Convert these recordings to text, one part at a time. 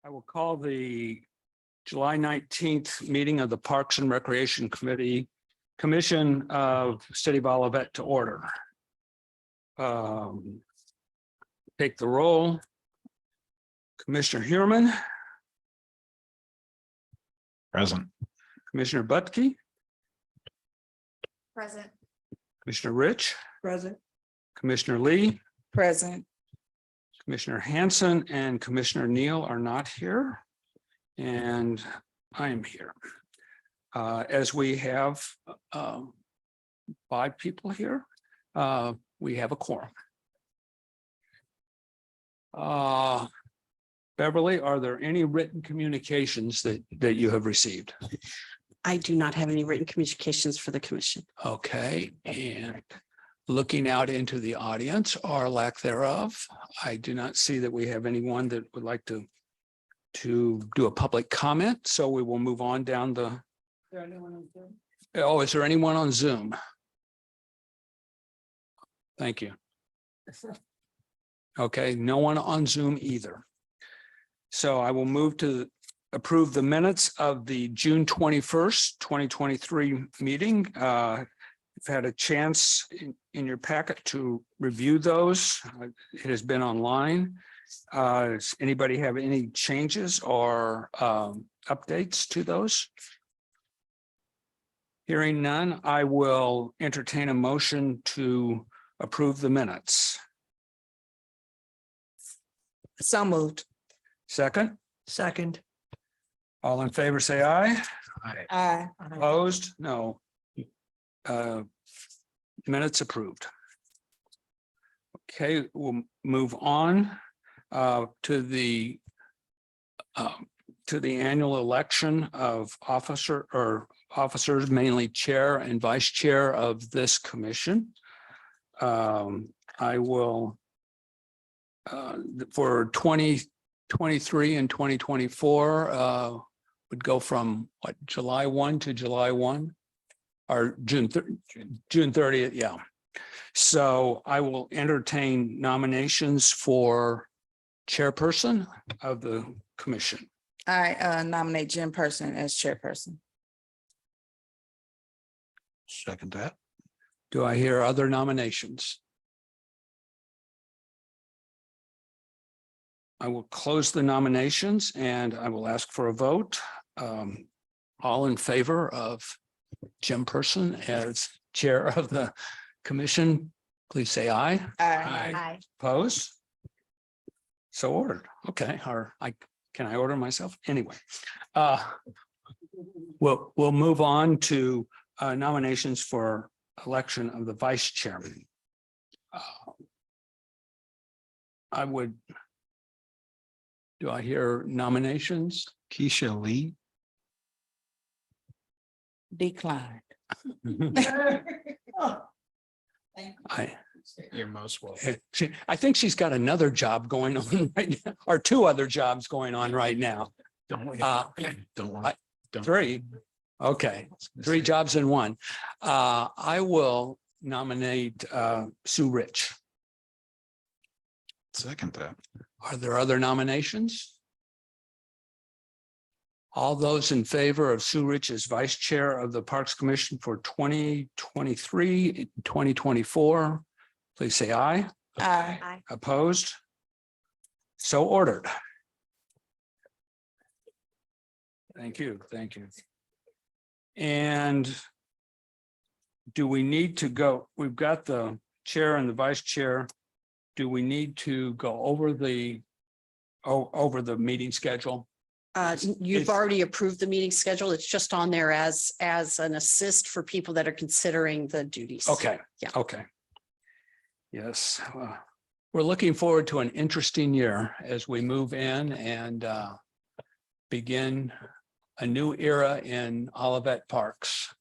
I will call the July 19th meeting of the Parks and Recreation Commission of City of Olivet to order. Take the roll. Commissioner Huerman. Present. Commissioner Butke. Present. Commissioner Rich. Present. Commissioner Lee. Present. Commissioner Hanson and Commissioner Neal are not here. And I am here. As we have 5 people here, we have a quorum. Beverly, are there any written communications that you have received? I do not have any written communications for the commission. Okay, and looking out into the audience or lack thereof, I do not see that we have anyone that would like to do a public comment. So we will move on down the. Oh, is there anyone on Zoom? Thank you. Okay, no one on Zoom either. So I will move to approve the minutes of the June 21st, 2023 meeting. You've had a chance in your packet to review those. It has been online. Does anybody have any changes or updates to those? Hearing none, I will entertain a motion to approve the minutes. So moved. Second, Second. all in favor, say aye. Aye. Opposed? No. Minutes approved. Okay, we'll move on to the annual election of officers, mainly chair and vice chair of this commission. I will for 2023 and 2024 would go from what, July 1 to July 1 or June 30th. Yeah. So I will entertain nominations for chairperson of the commission. I nominate Jim Person as chairperson. Second that. Do I hear other nominations? I will close the nominations and I will ask for a vote. All in favor of Jim Person as chair of the commission, please say aye. Aye. Opposed? So ordered. Okay, or can I order myself? Anyway. We'll move on to nominations for election of the vice chairman. Do I hear nominations? Keisha Lee. Declined. You're most welcome. I think she's got another job going on right now, or 2 other jobs going on right now. Don't 3. Okay, 3 jobs in 1. I will nominate Sue Rich. Second that. Are there other nominations? All those in favor of Sue Rich as vice chair of the Parks Commission for 2023, 2024, please say aye. Aye. Opposed? So ordered. Thank you. Thank you. And do we need to go? We've got the chair and the vice chair. Do we need to go over the meeting schedule? You've already approved the meeting schedule. It's just on there as an assist for people that are considering the duties. Okay. Yeah. Okay. Yes. We're looking forward to an interesting year as we move in and begin a new era in Olivet Parks.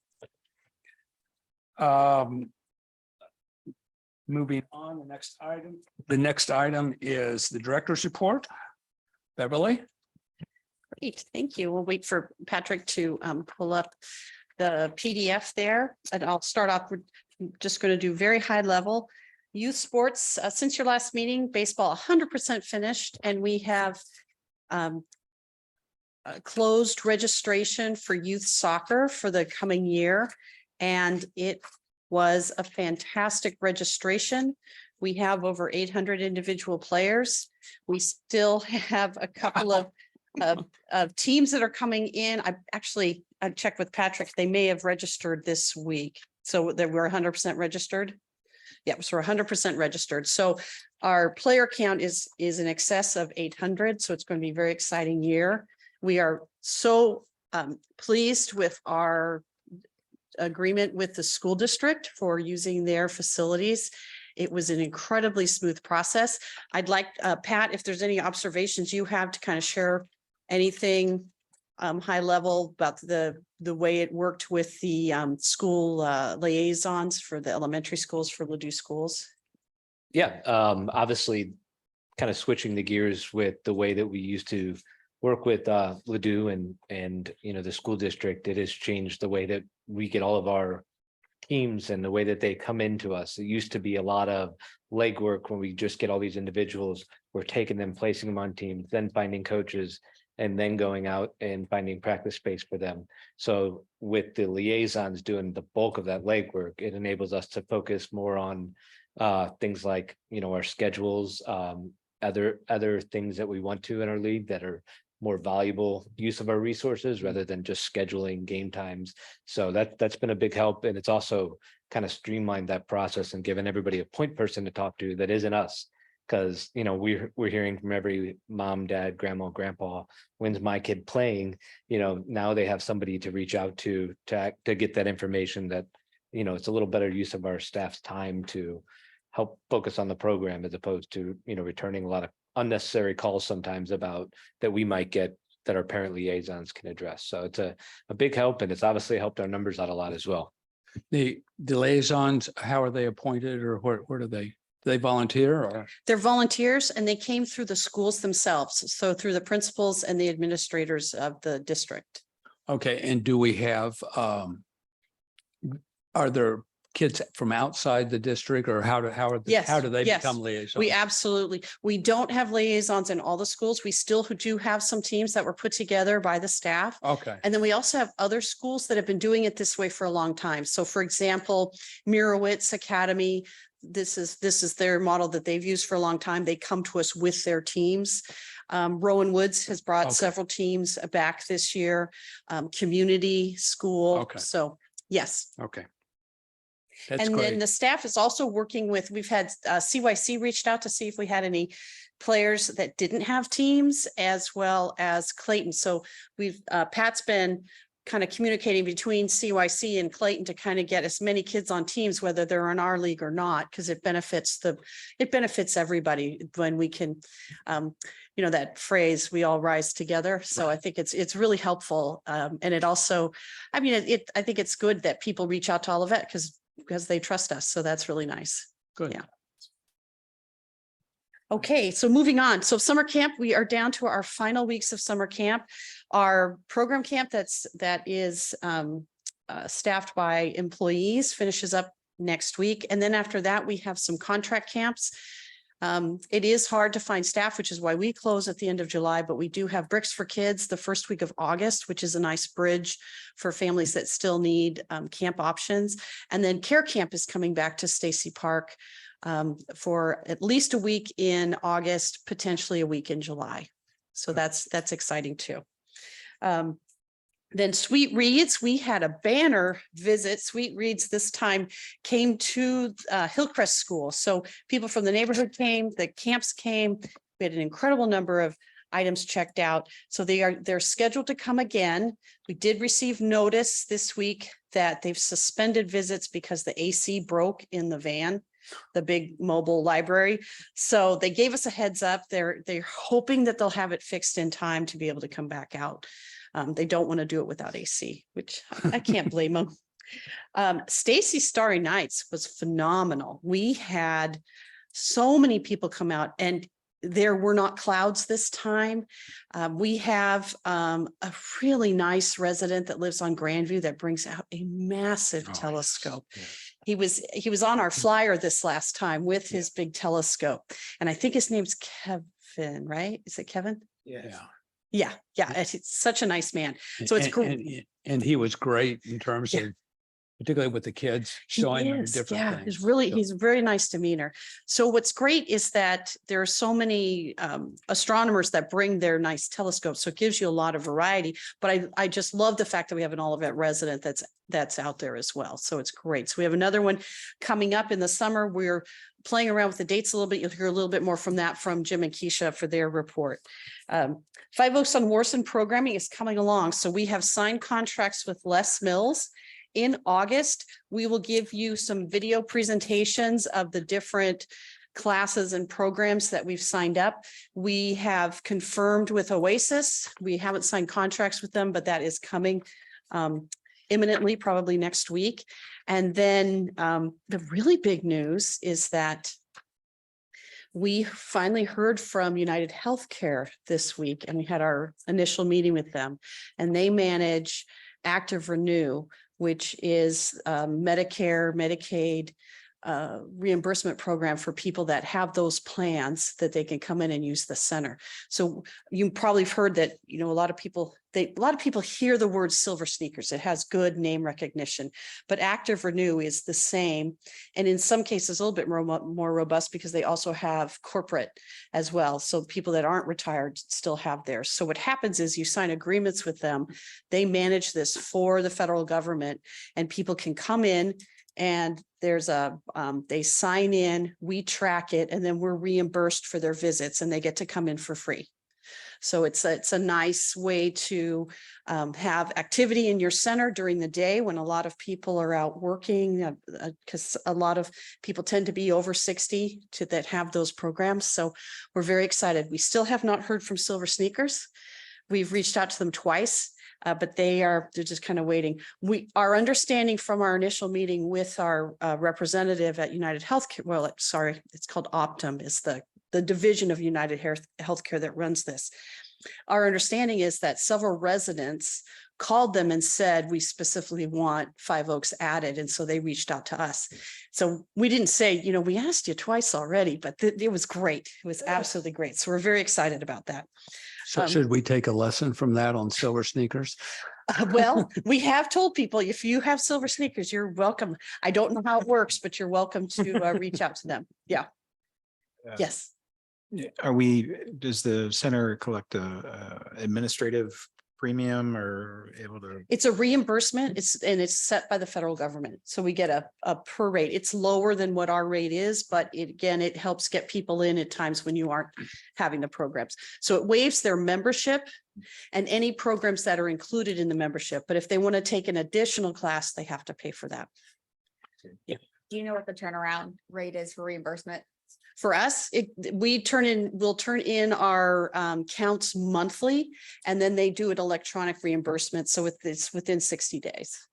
Moving on, the next item is the director's report. Beverly? Great, thank you. We'll wait for Patrick to pull up the PDF there, and I'll start off with just going to do very high level. Youth sports, since your last meeting, baseball 100% finished, and we have closed registration for youth soccer for the coming year. And it was a fantastic registration. We have over 800 individual players. We still have a couple of teams that are coming in. I checked with Patrick. They may have registered this week. So that we're 100% registered. Yeah, so we're 100% registered. So our player count is in excess of 800. So it's going to be a very exciting year. We are so pleased with our agreement with the school district for using their facilities. It was an incredibly smooth process. I'd like, Pat, if there's any observations you have to kind of share anything high level about the way it worked with the school liaisons for the elementary schools for Ladue schools. Yeah, obviously kind of switching the gears with the way that we used to work with Ladue and the school district. It has changed the way that we get all of our teams and the way that they come into us. It used to be a lot of legwork when we just get all these individuals. We're taking them, placing them on teams, then finding coaches, and then going out and finding practice space for them. So with the liaisons doing the bulk of that legwork, it enables us to focus more on things like, our schedules, other things that we want to in our league that are more valuable use of our resources rather than just scheduling game times. So that's been a big help. And it's also kind of streamlined that process and given everybody a point person to talk to that isn't us. Because, we're hearing from every mom, dad, grandma, grandpa, when's my kid playing? Now they have somebody to reach out to get that information that, it's a little better use of our staff's time to help focus on the program as opposed to, returning a lot of unnecessary calls sometimes about that we might get that our parent liaisons can address. So it's a big help, and it's obviously helped our numbers out a lot as well. The liaisons, how are they appointed, or where do they volunteer, or? They're volunteers and they came through the schools themselves. So through the principals and the administrators of the district. Okay, and do we have, are there kids from outside the district, or how Yes, do they yes. become liaisons? We don't have liaisons in all the schools. We still do have some teams that were put together by the staff. Okay, And then we also have other schools that have been doing it this way for a long time. So for example, Mirowitz Academy, this is their model that they've used for a long time. They come to us with their teams. Rowan Woods has brought Okay. several teams back this year, community school. Okay. So yes. okay. That's And then great. the staff is also working with, we've had CYC reached out to see if we had any players that didn't have teams, as well as Clayton. So we've, Pat's been kind of communicating between CYC and Clayton to kind of get as many kids on teams, whether they're in our league or not, because it benefits everybody when we can, that phrase, we all rise together. So I think it's really helpful. And it also, I think it's good that people reach out to Olivet because they trust us. So that's really nice. Good. Yeah. Okay, so moving on. So summer camp, we are down to our final weeks of summer camp. Our program camp that is staffed by employees finishes up next week. And then after that, we have some contract camps. It is hard to find staff, which is why we close at the end of July, but we do have Bricks for Kids the first week of August, which is a nice bridge for families that still need camp options. And then Care Camp is coming back to Stacy Park for at least a week in August, potentially a week in July. So that's exciting too. Then Sweet Reads, we had a banner visit. Sweet Reads this time came to Hillcrest School. So people from the neighborhood came, the camps came. We had an incredible number of items checked out. So they're scheduled to come again. We did receive notice this week that they've suspended visits because the AC broke in the van, the big mobile library. So they gave us a heads up. They're hoping that they'll have it fixed in time to be able to come back out. They don't want to do it without AC, which I can't blame them. Stacy's Starry Nights was phenomenal. We had so many people come out, and there were not clouds this time. We have a really nice resident that lives on Grandview that brings out a massive telescope. He was on our flyer this last time with his big telescope. And I think his name's Kevin, right? Is it Kevin? Yeah. Yeah, yeah. He's such a nice man. So it's cool. And he was great in terms Yeah. of, particularly with the kids, He showing them is, different yeah, things. he's a very nice demeanor. So what's great is that there are so many astronomers that bring their nice telescopes. So it gives you a lot of variety. But I just love the fact that we have an Olivet resident that's out there as well. So it's great. So we have another one coming up in the summer. We're playing around with the dates a little bit. You'll hear a little bit more from that from Jim and Keisha for their report. Five Oaks on Warson programming is coming along. So we have signed contracts with Les Mills. In August, we will give you some video presentations of the different classes and programs that we've signed up. We have confirmed with Oasis. We haven't signed contracts with them, but that is coming imminently, probably next week. And then the really big news is that we finally heard from United Healthcare this week, and we had our initial meeting with them, and they manage Active Renew, which is Medicare, Medicaid reimbursement program for people that have those plans that they can come in and use the center. So you probably have heard that, a lot of people hear the word Silver Sneakers. It has good name recognition, but Active Renew is the same. And in some cases, a little bit more robust because they also have corporate as well. So people that aren't retired still have theirs. So what happens is you sign agreements with them. They manage this for the federal government, and people can come in and they sign in, we track it, and then we're reimbursed for their visits, and they get to come in for free. So it's a nice way to have activity in your center during the day when a lot of people are out working, because a lot of people tend to be over 60 that have those programs. So we're very excited. We still have not heard from Silver Sneakers. We've reached out to them twice. But they're just kind of waiting. Our understanding from our initial meeting with our representative at United Healthcare, well, sorry, it's called Optum, is the division of United Healthcare that runs this. Our understanding is that several residents called them and said, we specifically want Five Oaks added. And so they reached out to us. So we didn't say, we asked you twice already, but it was great. It was absolutely great. So we're very excited about that. So should we take a lesson from that on Silver Sneakers? Well, we have told people, if you have Silver Sneakers, you're welcome. I don't know how it works, but you're welcome to reach out to them. Yeah. Yes. Does the center collect a administrative premium or able to? It's a reimbursement. It's set by the federal government. So we get a per rate. It's lower than what our rate is, but it helps get people in at times when you aren't having the programs. So it waives their membership and any programs that are included in the membership. But if they want to take an additional class, they have to pay for that. Do you know what the turnaround rate is for reimbursement? For us, we'll turn in our counts monthly, and then they do an electronic reimbursement. So it's within 60 days.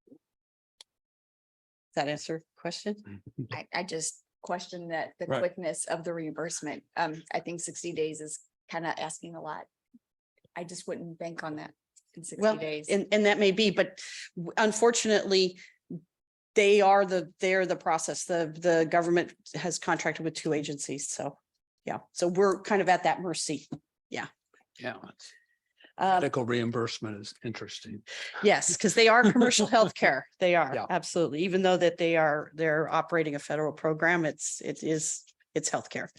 Does that answer your question? I just question that the Right. quickness of the reimbursement. I think 60 days is kind of asking a lot. I just wouldn't bank on that in 60 Well, days. and that may be, but unfortunately, they're the process. The government has contracted with two agencies. So, yeah, so we're kind of at that mercy. Yeah. Um, Medical reimbursement is interesting. Yes, because they are commercial healthcare. They Yeah. are, absolutely. Even though that they're operating a federal program, it's healthcare.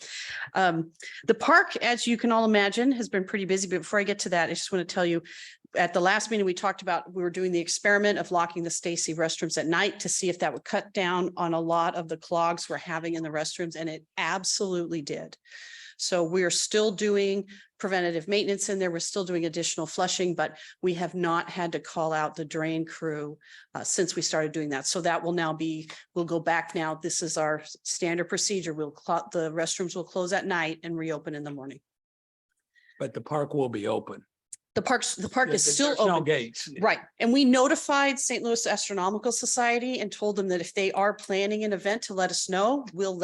The park, as you can all imagine, has been pretty busy. But before I get to that, I just want to tell you, at the last meeting, we talked about, we were doing the experiment of locking the Stacy restrooms at night to see if that would cut down on a lot of the clogs we're having in the restrooms, and it absolutely did. So we are still doing preventative maintenance in there. We're still doing additional flushing, but we have not had to call out the drain crew since we started doing that. So that will now we'll go back now. This is our standard procedure. The restrooms will close at night and reopen in the morning. But the park will be open. The park is still There's no open. gates. Right. And we notified St. Louis Astronomical Society and told them that if they are planning an event to let us know, we'll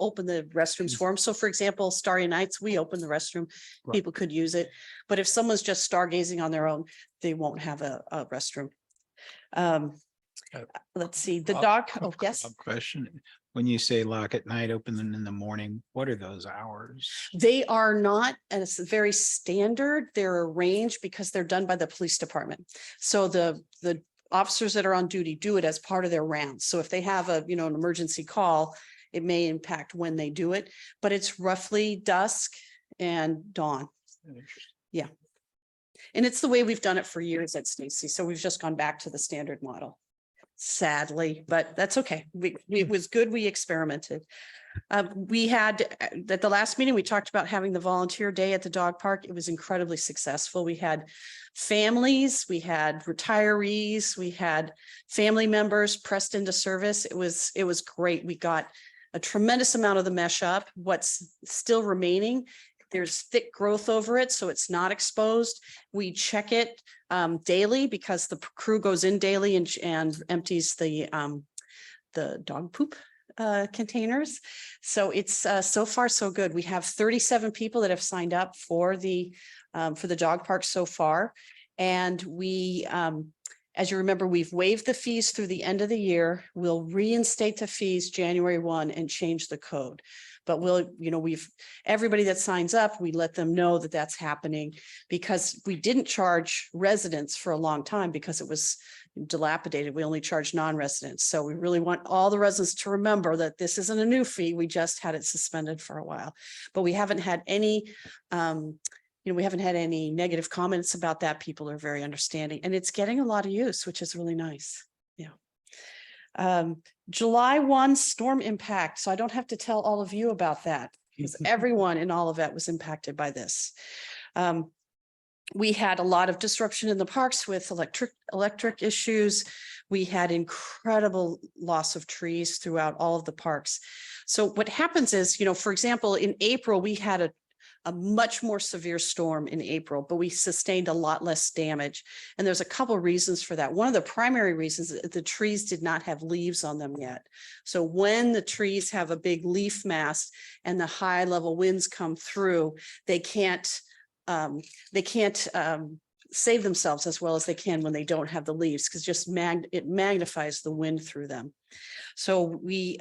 open the restrooms for them. So for example, Starry Nights, we open the restroom, Right. people could use it. But if someone's just stargazing on their own, they won't have a restroom. Let's see, the Uh, dog, a oh, yes. Question, when you say lock at night, open in the morning, what are those hours? They are not, and it's very standard, they're arranged because they're done by the police department. So the officers that are on duty do it as part of their rounds. So if they have a, an emergency call, it may impact when they do it, but it's roughly dusk and dawn. And it's the way we've done it for years at Stacy. So we've just gone back to the standard model. Sadly, but that's okay. It was good. We experimented. We had, at the last meeting, we talked about having the volunteer day at the dog park. It was incredibly successful. We had families, we had retirees, we had family members pressed into service. It was great. We got a tremendous amount of the mesh up. What's still remaining, there's thick growth over it, so it's not exposed. We check it daily because the crew goes in daily and empties the dog poop containers. So it's so far so good. We have 37 people that have signed up for the dog park so far. And we, as you remember, we've waived the fees through the end of the year. We'll reinstate the fees January 1 and change the code. But everybody that signs up, we let them know that that's happening because we didn't charge residents for a long time because it was dilapidated. We only charge non-residents. So we really want all the residents to remember that this isn't a new fee. We just had it suspended for a while, but we haven't had any, we haven't had any negative comments about that. People are very understanding and it's getting a lot of use, which is really nice. Yeah. July 1 storm impact. So I don't have to tell all of you about that because everyone in all of that was impacted by this. We had a lot of disruption in the parks with electric issues. We had incredible loss of trees throughout all of the parks. So what happens is, for example, in April, we had a much more severe storm in April, but we sustained a lot less damage. And there's a couple of reasons for that. One of the primary reasons is the trees did not have leaves on them yet. So when the trees have a big leaf mass and the high level winds come through, they can't save themselves as well as they can when they don't have the leaves, because it magnifies the wind through them. So we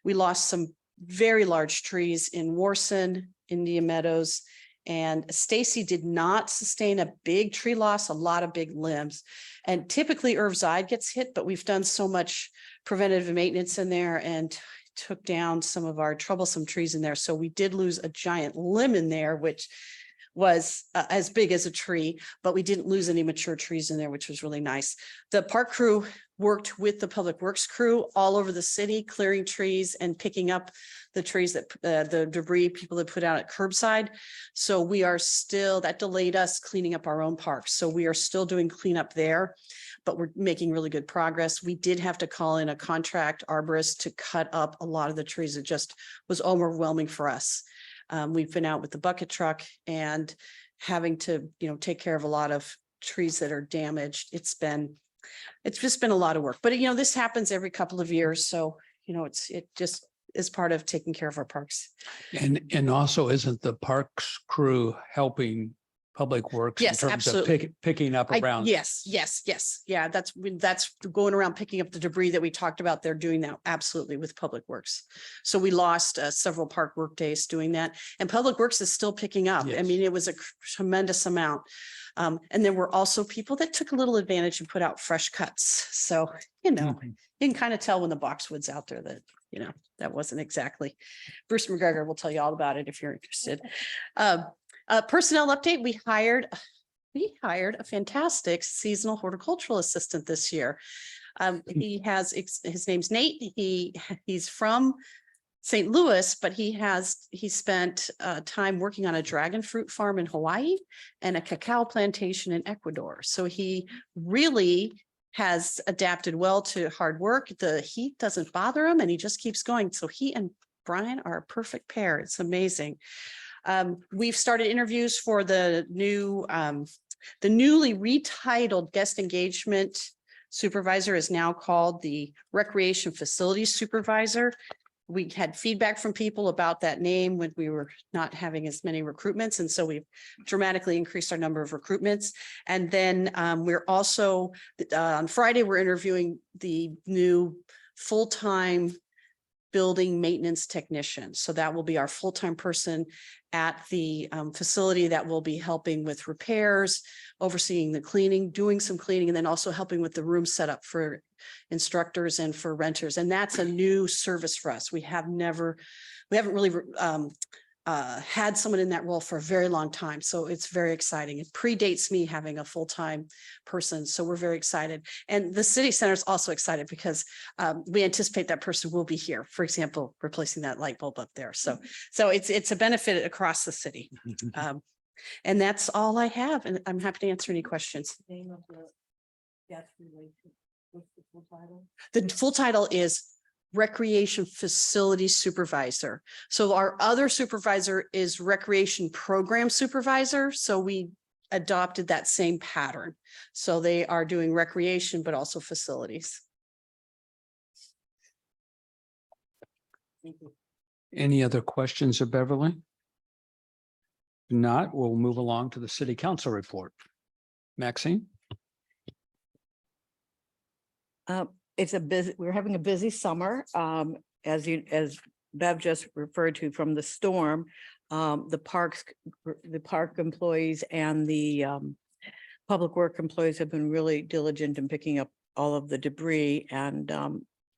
lost some very large trees in Warson, Indian Meadows, and Stacy did not sustain a big tree loss, a lot of big limbs. And typically Irvside gets hit, but we've done so much preventative maintenance in there and took down some of our troublesome trees in there. So we did lose a giant limb in there, which was as big as a tree, but we didn't lose any mature trees in there, which was really nice. The park crew worked with the public works crew all over the city, clearing trees and picking up the trees that the debris people had put out at curbside. So we are still, that delayed us cleaning up our own parks. So we are still doing cleanup there, but we're making really good progress. We did have to call in a contract arborist to cut up a lot of the trees. It just was overwhelming for us. We've been out with the bucket truck and having to, take care of a lot of trees that are damaged. It's just been a lot of work, but this happens every couple of years. So, it just is part of taking care of our parks. And also isn't the parks crew helping Public Works in Yes, terms absolutely. of picking up around? Yes. Yeah, that's going around picking up the debris that we talked about. They're doing that absolutely with Public Works. So we lost several park work days doing that, and Public Works is still picking up. I Yes. mean, it was a tremendous amount. And there were also people that took a little advantage and put out fresh cuts. So, you can kind of tell when the boxwood's out there that, that wasn't exactly. Bruce McGregor will tell you all about it if you're interested. Personnel update, we hired a fantastic seasonal horticultural assistant this year. His name's Nate. He's from St. Louis, but he spent time working on a dragon fruit farm in Hawaii and a cacao plantation in Ecuador. So he really has adapted well to hard work. The heat doesn't bother him and he just keeps going. So he and Brian are a perfect pair. It's amazing. We've started interviews for the newly retitled guest engagement supervisor is now called the recreation facilities supervisor. we had feedback from people about that name when we were not having as many recruitments. And so we've dramatically increased our number of recruitments. And then we're also, on Friday, we're interviewing the new full-time building maintenance technician. So that will be our full-time person at the facility that will be helping with repairs, overseeing the cleaning, doing some cleaning, and then also helping with the room setup for instructors and for renters. And that's a new service for us. We haven't really had someone in that role for a very long time. So it's very exciting. It predates me having a full-time person. So we're very excited. And the city center is also excited because we anticipate that person will be here, for example, replacing that light bulb up there. So it's a benefit across the city. And that's all I have. And I'm happy to answer any questions. The full title is Recreation Facility Supervisor. So our other supervisor is Recreation Program Supervisor. So we adopted that same pattern. So they are doing recreation, but also facilities. Any other questions of Beverly? If not, we'll move along to the city council report. Maxine? We're having a busy summer. As Bev just referred to from the storm, the park employees and the public work employees have been really diligent in picking up all of the debris, and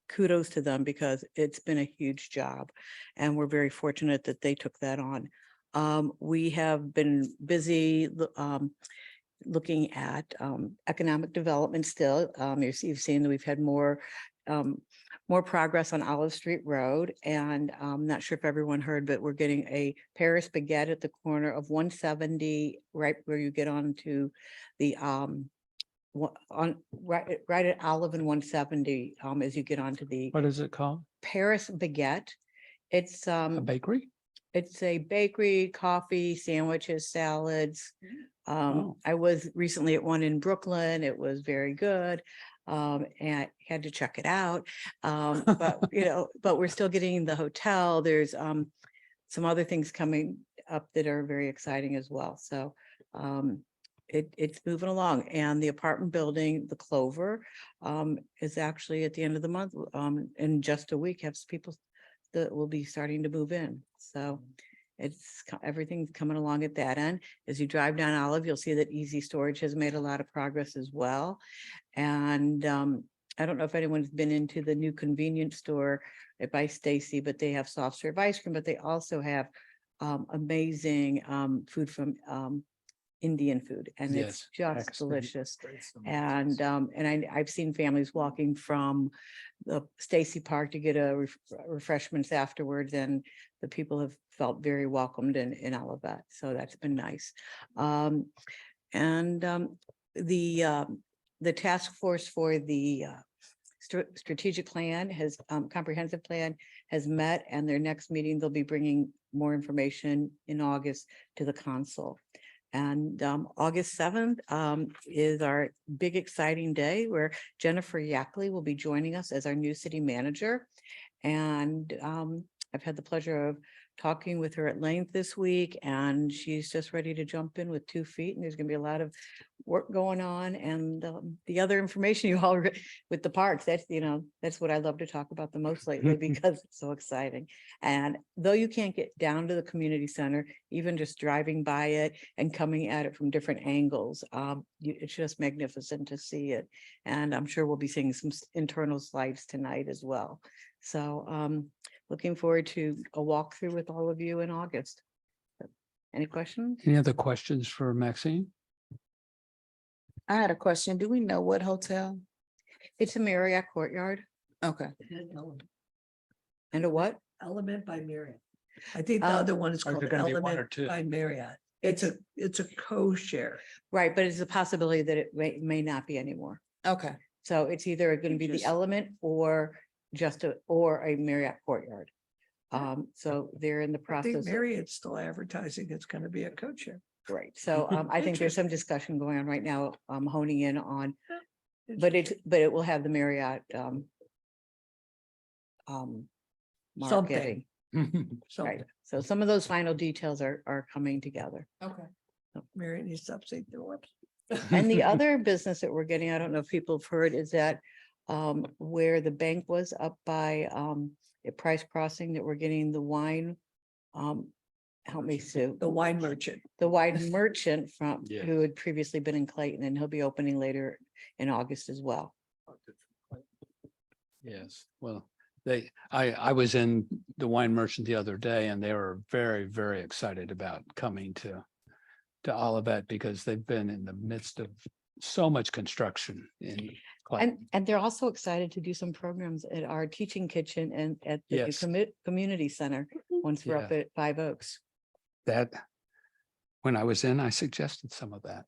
kudos to them because it's been a huge job. And we're very fortunate that they took that on. We have been busy looking at economic development still. You've seen that we've had more progress on Olive Street Road, and I'm not sure if everyone heard, but we're getting a Paris Baguette at the corner of 170, right where you get onto the right at Olive and 170 as you get onto the What is it called? Paris Baguette. It's A bakery? it's a bakery, coffee, sandwiches, salads. Oh. I was recently at one in Brooklyn. It was very good. And I had to check it out. But but we're still getting the hotel. There's some other things coming up that are very exciting as well. So it's moving along. And the apartment building, the Clover, is actually at the end of the month. In just a week, have people that will be starting to move in. So everything's coming along at that end. As you drive down Olive, you'll see that Easy Storage has made a lot of progress as well. And I don't know if anyone's been into the new convenience store by Stacy, but they have soft serve ice cream, but they also have amazing food from Indian food, and it's just excellent. delicious. And I've seen families walking from the Stacy Park to get a refreshments afterwards, and the people have felt very welcomed in all of that. So that's been nice. The task force for the strategic plan has comprehensive plan has met, and their next meeting, they'll be bringing more information in August to the council. And August 7th is our big exciting day where Jennifer Yackley will be joining us as our new city manager. And I've had the pleasure of talking with her at length this week, and she's just ready to jump in with 2 feet, and there's going to be a lot of work going on. And the other information you all with the parks, that's what I love to talk about the most lately because it's so exciting. And though you can't get down to the community center, even just driving by it and coming at it from different angles, it's just magnificent to see it. And I'm sure we'll be seeing some internal slides tonight as well. So looking forward to a walkthrough with all of you in August. Any questions? Any other questions for Maxine? I had a question. Do we know what hotel? It's a Marriott Courtyard. Okay. And a what? Element by Marriott. I think the other one is Are called there gonna be one or Element two? by Marriott. It's a co-share. Right, but it's a possibility that it may not be anymore. Okay. So it's either going to be the Just- Element or a Marriott Courtyard. So they're in the I think process. Marriott's still advertising it's going to be a co-share. Right, so I think there's some discussion going on right now, honing in on, but it will have the Marriott Something. marketing. So Right. So some of those final details are coming together. Okay. Mary needs to update the website. And the other business that we're getting, I don't know if people have heard, is that where the bank was up by at Price Crossing, that we're getting the wine. Help me, Sue. The wine merchant. The wine merchant from, Yeah. who had previously been in Clayton, and he'll be opening later in August as well. Yes, well, I was in the wine merchant the other day and they were very, very excited about coming to Olivet because they've been in the midst of so much construction in Clayton. And they're also excited to do some programs at our teaching kitchen and at the new Yes. community center, once we're up Yeah. at 5 Oaks. That, when I was in, I suggested some of that.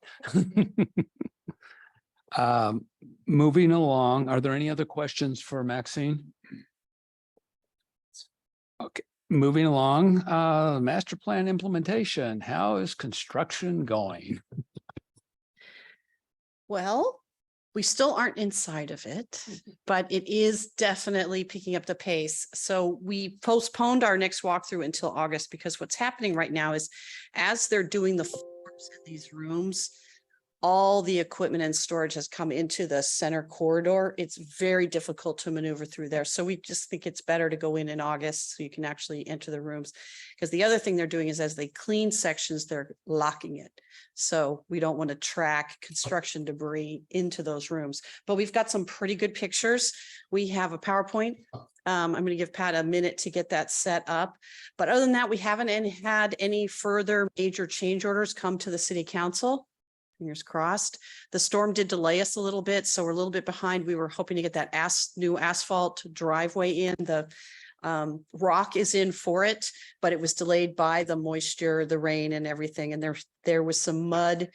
Moving along, are there any other questions for Maxine? Okay, moving along, master plan implementation. How is construction going? Well, we still aren't inside of it, but it is definitely picking up the pace. So we postponed our next walkthrough until August because what's happening right now is as they're doing the floors in these rooms, all the equipment and storage has come into the center corridor. It's very difficult to maneuver through there. So we just think it's better to go in August so you can actually enter the rooms. Because the other thing they're doing is as they clean sections, they're locking it. So we don't want to track construction debris into those rooms. But we've got some pretty good pictures. We have a PowerPoint. I'm going to give Pat a minute to get that set up. But other than that, we haven't had any further major change orders come to the city council. Fingers crossed. The storm did delay us a little bit, so we're a little bit behind. We were hoping to get that new asphalt driveway in. The rock is in for it, but it was delayed by the moisture, the rain and everything. And there was some mud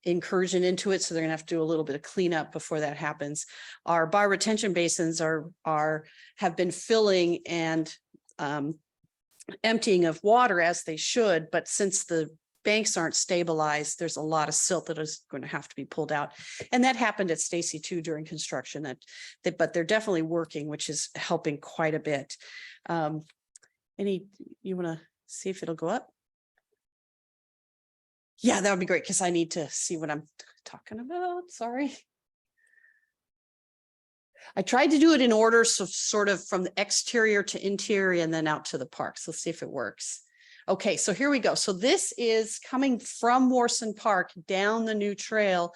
incursion into it. So they're gonna have to do a little bit of cleanup before that happens. Our bioretention basins have been filling and emptying of water as they should, but since the banks aren't stabilized, there's a lot of silt that is going to have to be pulled out. And that happened at Stacy too during construction but they're definitely working, which is helping quite a bit. You want to see if it'll go up? Yeah, that would be great because I need to see what I'm talking about. Sorry. I tried to do it in order, so sort of from the exterior to interior and then out to the parks. Let's see if it works. Okay, so here we go. So this is coming from Warson Park down the new trail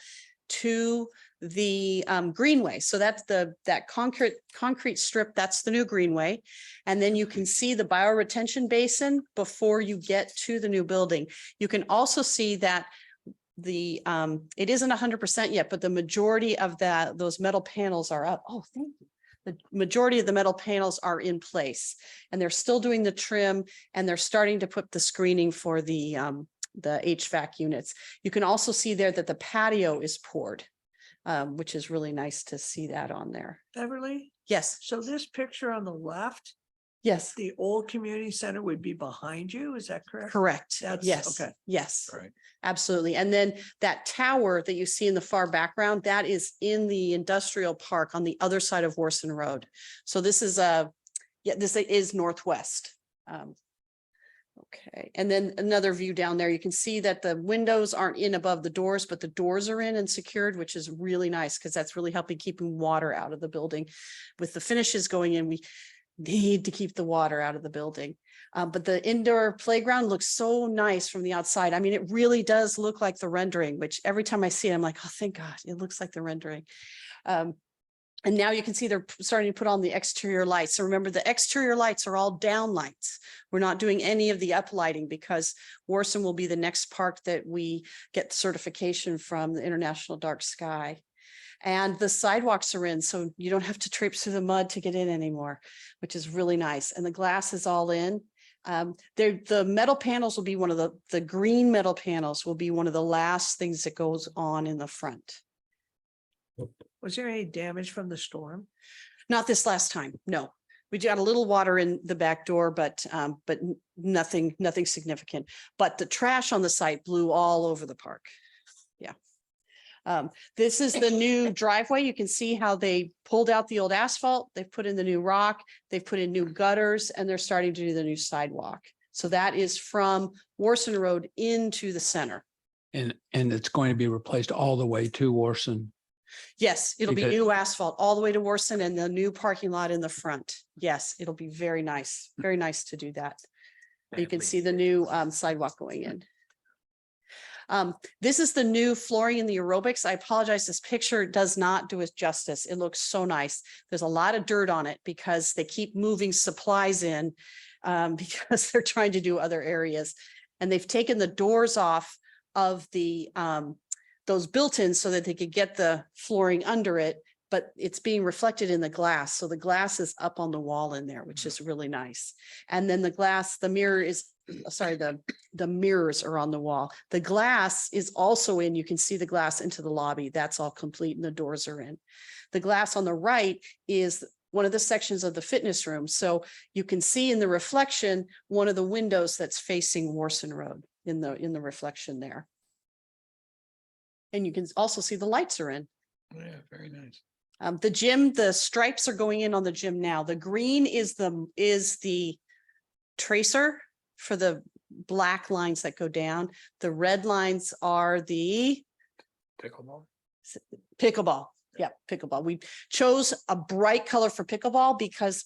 to the greenway. So that's that concrete strip, that's the new greenway. And then you can see the bioretention basin before you get to the new building. You can also see that it isn't 100% yet, but the majority of those metal panels are up. Oh, thank you. The majority of the metal panels are in place and they're still doing the trim and they're starting to put the screening for the HVAC units. You can also see there that the patio is poured, which is really nice to see that on there. Beverly, Yes, so this picture on the left, yes, the old community center would be behind you, is that correct? correct. That's- Yes, okay. yes. Right. Absolutely. And then that tower that you see in the far background, that is in the industrial park on the other side of Warson Road. So this is this is northwest. Okay. And then another view down there, you can see that the windows aren't in above the doors, but the doors are in and secured, which is really nice because that's really helping keeping water out of the building. With the finishes going in, we need to keep the water out of the building. But the indoor playground looks so nice from the outside. I mean, it really does look like the rendering, which every time I see it, I'm like, oh, thank God, it looks like the rendering. And now you can see they're starting to put on the exterior lights. So remember, the exterior lights are all down lights. We're not doing any of the up lighting because Warson will be the next park that we get certification from the International Dark Sky. And the sidewalks are in, so you don't have to traipse through the mud to get in anymore, which is really nice. And the glass is all in. The metal panels will be one of the green metal panels will be one of the last things that goes on in the front. Was there any damage from the storm? Not this last time, no. We got a little water in the back door, but nothing significant. But the trash on the site blew all over the park. Yeah. This is the new driveway. You can see how they pulled out the old asphalt, they've put in the new rock, they've put in new gutters, and they're starting to do the new sidewalk. So that is from Warson Road into the center. And it's going to be replaced all the way to Warson. Yes, it'll be Because- new asphalt all the way to Warson and the new parking lot in the front. Yes, it'll be very nice to do that. You can see the new sidewalk going in. This is the new flooring in the aerobics. I apologize, this picture does not do it justice. It looks so nice. There's a lot of dirt on it because they keep moving supplies in because they're trying to do other areas. And they've taken the doors off of the those built-in so that they could get the flooring under it, but it's being reflected in the glass. So the glass is up on the wall in there, which is really nice. And then the mirror is, sorry, the mirrors are on the wall. The glass is also in, you can see the glass into the lobby. That's all complete and the doors are in. The glass on the right is one of the sections of the fitness room. So you can see in the reflection, one of the windows that's facing Warson Road in the reflection there. And you can also see the lights are in. Yeah, very nice. The gym, the stripes are going in on the gym now. The green is the tracer for the black lines that go down. The red lines are the Pickleball. pickleball. Yeah, pickleball. We chose a bright color for pickleball because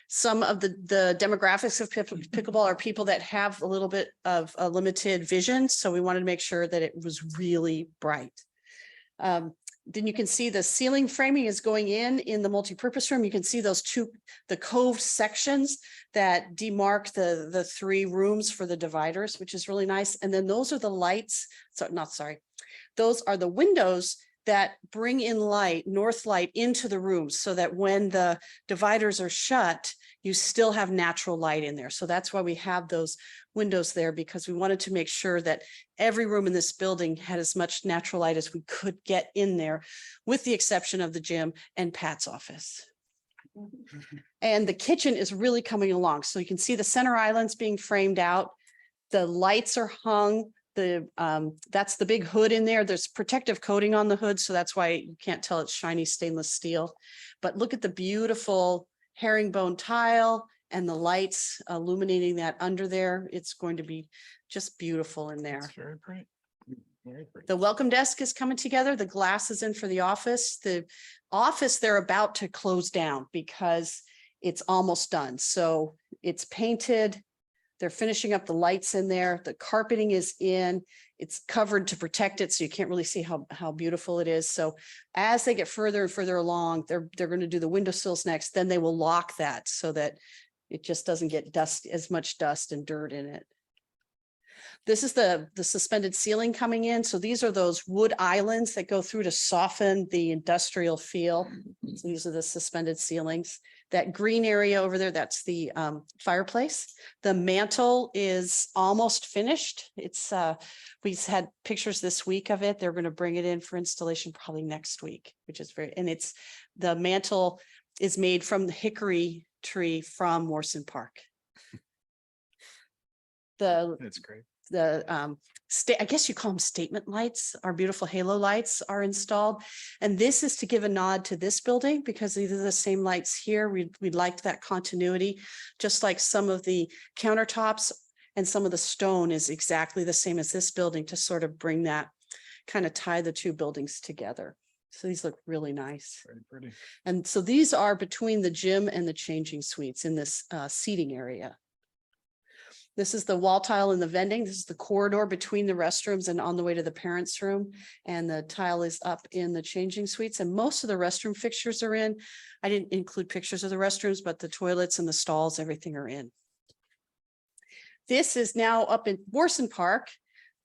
some of the demographics of pickleball are people that have a little bit of a limited vision. So we wanted to make sure that it was really bright. Then you can see the ceiling framing is going in the multipurpose room. You can see those the coved sections that demarc the three rooms for the dividers, which is really nice. And then those are the lights. So those are the windows that bring in north light into the rooms so that when the dividers are shut, you still have natural light in there. So that's why we have those windows there, because we wanted to make sure that every room in this building had as much natural light as we could get in there, with the exception of the gym and Pat's office. And the kitchen is really coming along. So you can see the center islands being framed out. The lights are hung. That's the big hood in there. There's protective coating on the hood, so that's why you can't tell it's shiny stainless steel. But look at the beautiful herringbone tile and the lights illuminating that under there. It's going to be just beautiful in there. That's very pretty. Very pretty. The welcome desk is coming together. The glass is in for the office. The office they're about to close down because it's almost done. So it's painted. They're finishing up the lights in there. The carpeting is in. It's covered to protect it, so you can't really see how beautiful it is. So as they get further and further along, they're going to do the windowsills next. Then they will lock that so that it just doesn't get as much dust and dirt in it. This is the suspended ceiling coming in. So these are those wood islands that go through to soften the industrial feel. So these are the suspended ceilings. That green area over there, that's the fireplace. The mantle is almost finished. It's we've had pictures this week of it. They're going to bring it in for installation probably next week, which is the mantle is made from the hickory tree from Warson Park. That's great. I guess you call them statement lights, our beautiful halo lights are installed. And this is to give a nod to this building because these are the same lights here. We liked that continuity, just like some of the countertops and some of the stone is exactly the same as this building to sort of bring that, kind of tie the two buildings together. So these look really nice. Very pretty. And so these are between the gym and the changing suites in this seating area. This is the wall tile and the vending. This is the corridor between the restrooms and on the way to the parents' room. And the tile is up in the changing suites, and most of the restroom fixtures are in. I didn't include pictures of the restrooms, but the toilets and the stalls, everything are in. This is now up in Warson Park.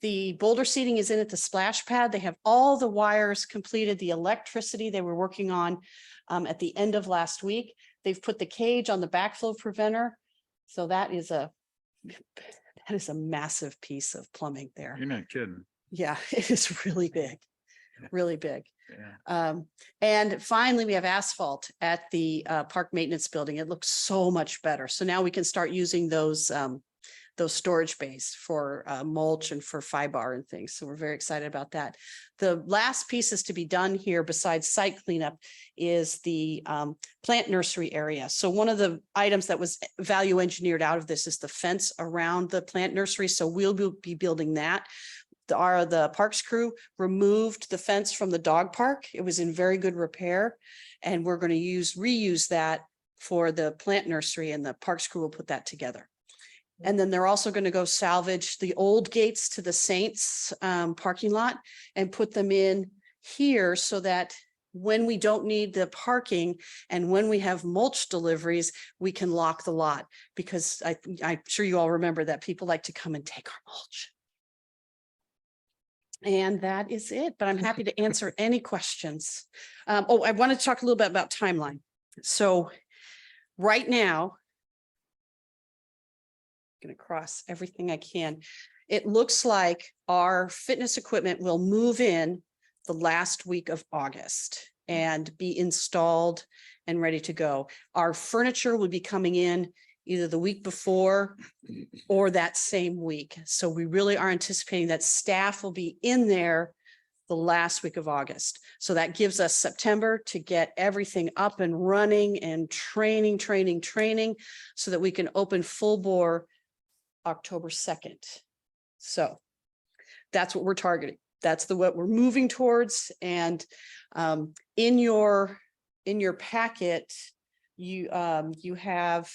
The boulder seating is in at the splash pad. They have all the wires completed, the electricity they were working on at the end of last week. They've put the cage on the backflow preventer. So that is a massive piece of plumbing there. You're not kidding. Yeah, it is really big, really big. Yeah. And finally, we have asphalt at the park maintenance building. It looks so much better. So now we can start using those those storage bays for mulch and for FIBAR and things. So we're very excited about that. The last pieces to be done here besides site cleanup is the plant nursery area. So one of the items that was value engineered out of this is the fence around the plant nursery. So we'll be building that. The parks crew removed the fence from the dog park. It was in very good repair. And we're going to reuse that for the plant nursery, and the parks crew will put that together. And then they're also going to go salvage the old gates to the Saints parking lot and put them in here so that when we don't need the parking and when we have mulch deliveries, we can lock the lot, because I'm sure you all remember that people like to come and take our mulch. And that is it, but I'm happy to answer any questions. I want to talk a little bit about timeline. So right now, I'm going to cross everything I can. It looks like our fitness equipment will move in the last week of August and be installed and ready to go. Our furniture will be coming in either the week before or that same week. So we really are anticipating that staff will be in there the last week of August. So that gives us September to get everything up and running and training, so that we can open full bore October 2nd. So that's what we're targeting. That's what we're moving towards. And in your packet, you have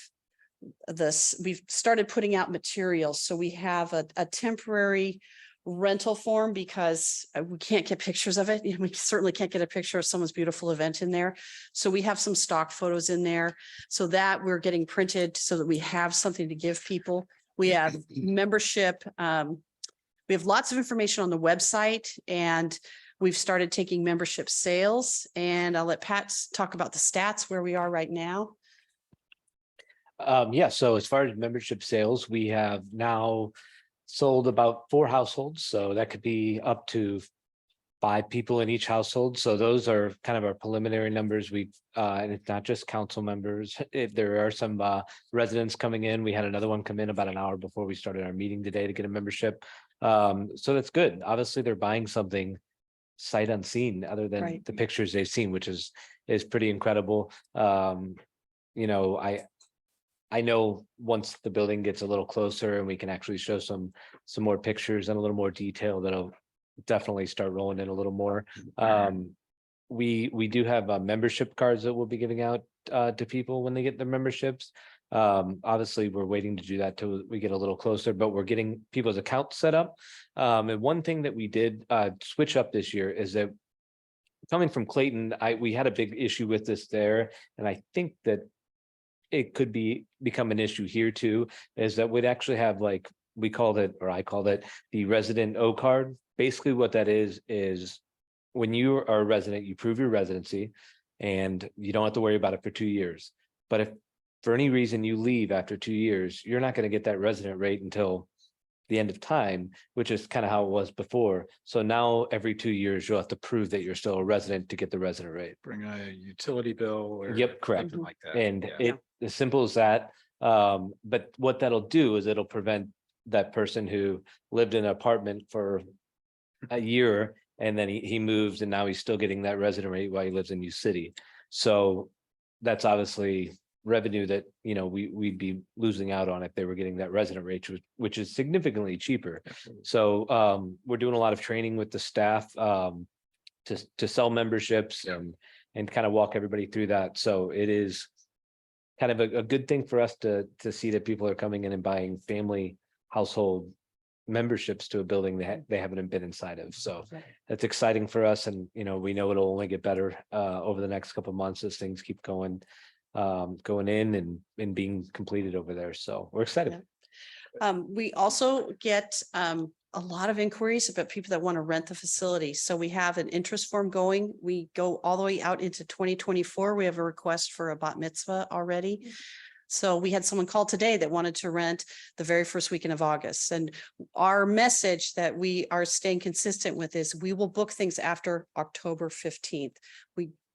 we've started putting out materials. So we have a temporary rental form, because we can't get pictures of it. We certainly can't get a picture of someone's beautiful event in there. So we have some stock photos in there, so that we're getting printed so that we have something to give people. We have membership. We have lots of information on the website, and we've started taking membership sales, and I'll let Pat talk about the stats where we are right now. Yeah, so as far as membership sales, we have now sold about 4 households. So that could be up to 5 people in each household. So those are kind of our preliminary numbers. And it's not just council members. If there are some residents coming in, we had another one come in about an hour before we started our meeting today to get a membership. So that's good. Obviously, they're buying something sight unseen other than Right. the pictures they've seen, which is pretty incredible. I know once the building gets a little closer and we can actually show some more pictures and a little more detail, that'll definitely start rolling in a little more. We do have membership cards that we'll be giving out to people when they get their memberships. Obviously, we're waiting to do that till we get a little closer, but we're getting people's accounts set up. And one thing that we did switch up this year is that, coming from Clayton, we had a big issue with this there, and I think that it could become an issue here too, is that we'd actually have, like, I called it the resident O card. Basically what that is when you are a resident, you prove your residency and you don't have to worry about it for 2 years. But if for any reason you leave after 2 years, you're not going to get that resident rate until the end of time, which is kind of how it was before. So now every 2 years, you'll have to prove that you're still a resident to get the resident rate. Bring a utility bill or. Yep, correct. something like that. And Yeah. it, as simple as that. But what that'll do is it'll prevent that person who lived in an apartment for a year and then he moves and now he's still getting that resident rate while he lives in New City. So that's obviously revenue that, we'd be losing out on if they were getting that resident rate, which is significantly cheaper. Absolutely. So we're doing a lot of training with the staff to sell memberships and kind of walk everybody through that. So it is kind of a good thing for us to see that people are coming in and buying family household memberships to a building that they haven't been inside of. So that's exciting for us. And, we know it'll only get better over the next couple of months as things keep going in and being completed over there. So we're excited. We also get a lot of inquiries about people that want to rent the facility. So we have an interest form going. We go all the way out into 2024. We have a request for a bat mitzvah already. So we had someone call today that wanted to rent the very first weekend of August. And our message that we are staying consistent with is we will book things after October 15th.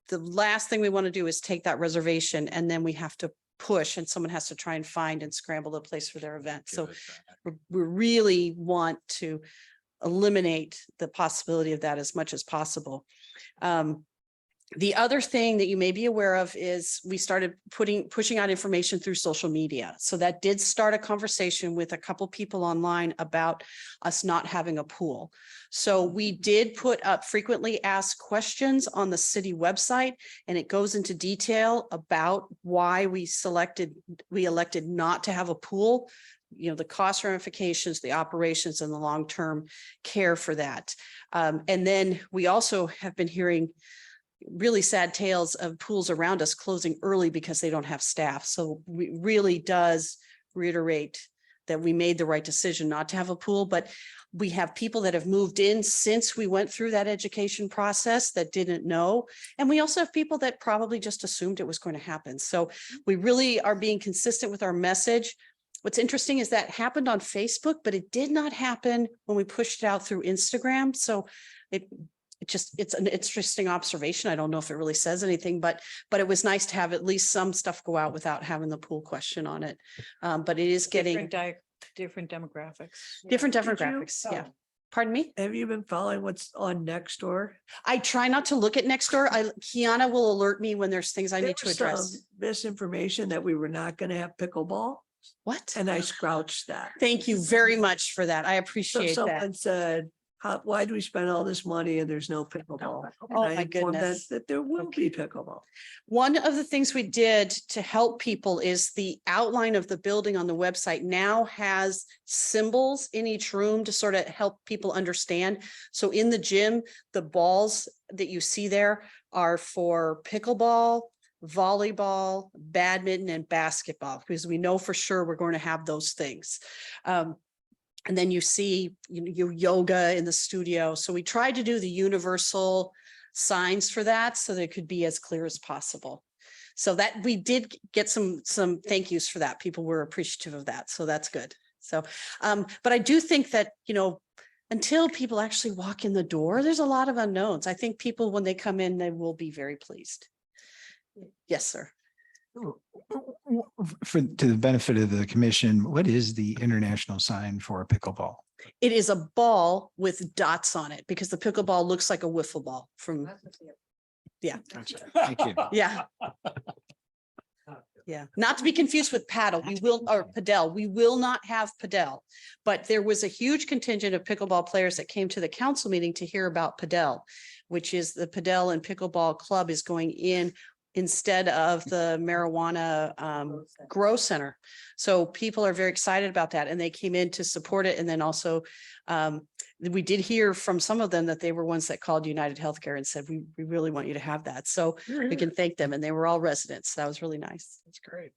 The last thing we want to do is take that reservation and then we have to push and someone has to try and find and scramble a place for their event. So we really want to eliminate the possibility of that as much as possible. The other thing that you may be aware of is we started pushing out information through social media. So that did start a conversation with a couple people online about us not having a pool. So we did put up frequently asked questions on the city website, and it goes into detail about why we elected not to have a pool, you know, the cost ramifications, the operations, and the long-term care for that. And then we also have been hearing really sad tales of pools around us closing early because they don't have staff. So we really does reiterate that we made the right decision not to have a pool, but we have people that have moved in since we went through that education process that didn't know. And we also have people that probably just assumed it was going to happen. So we really are being consistent with our message. What's interesting is that happened on Facebook, but it did not happen when we pushed it out through Instagram. So it's an interesting observation. I don't know if it really says anything, but it was nice to have at least some stuff go out without having the pool question on it. But it is getting Different demographics. different Did you- demographics. Yeah. Pardon me? Have you been following what's on Nextdoor? I try not to look at Nextdoor. Kiana will alert me when there's things I There need to was address. some Misinformation that we were not going to have pickleball, What? and I scrouched that. Thank you very much for that. I So appreciate that. someone said, why do we spend all this money and there's no pickleball? And Oh, I my informed them goodness. that there will be pickleball. One of the things we did to help people is the outline of the building on the website now has symbols in each room to sort of help people understand. So in the gym, the balls that you see there are for pickleball, volleyball, badminton, and basketball, because we know for sure we're going to have those things. And then you see your yoga in the studio. So we tried to do the universal signs for that so they could be as clear as possible. So that we did get some thank yous for that. People were appreciative of that. So that's good. So, but I do think that, you know, until people actually walk in the door, there's a lot of unknowns. I think people, when they come in, they will be very pleased. Yes, sir. To the benefit of the commission, what is the international sign for pickleball? It is a ball with dots on it because the pickleball looks like a wiffle ball from, yeah, Thank you. yeah. Yeah, not to be confused with paddle. We will, or padel. We will not have padel. But there was a huge contingent of pickleball players that came to the council meeting to hear about padel, which is the Padel and Pickleball Club is going in instead of the marijuana grow center. So people are very excited about that, and they came in to support it. And then also we did hear from some of them that they were ones that called United Healthcare and said, we really want you to have that. So we can thank them, and they were all residents. That was really nice. That's great.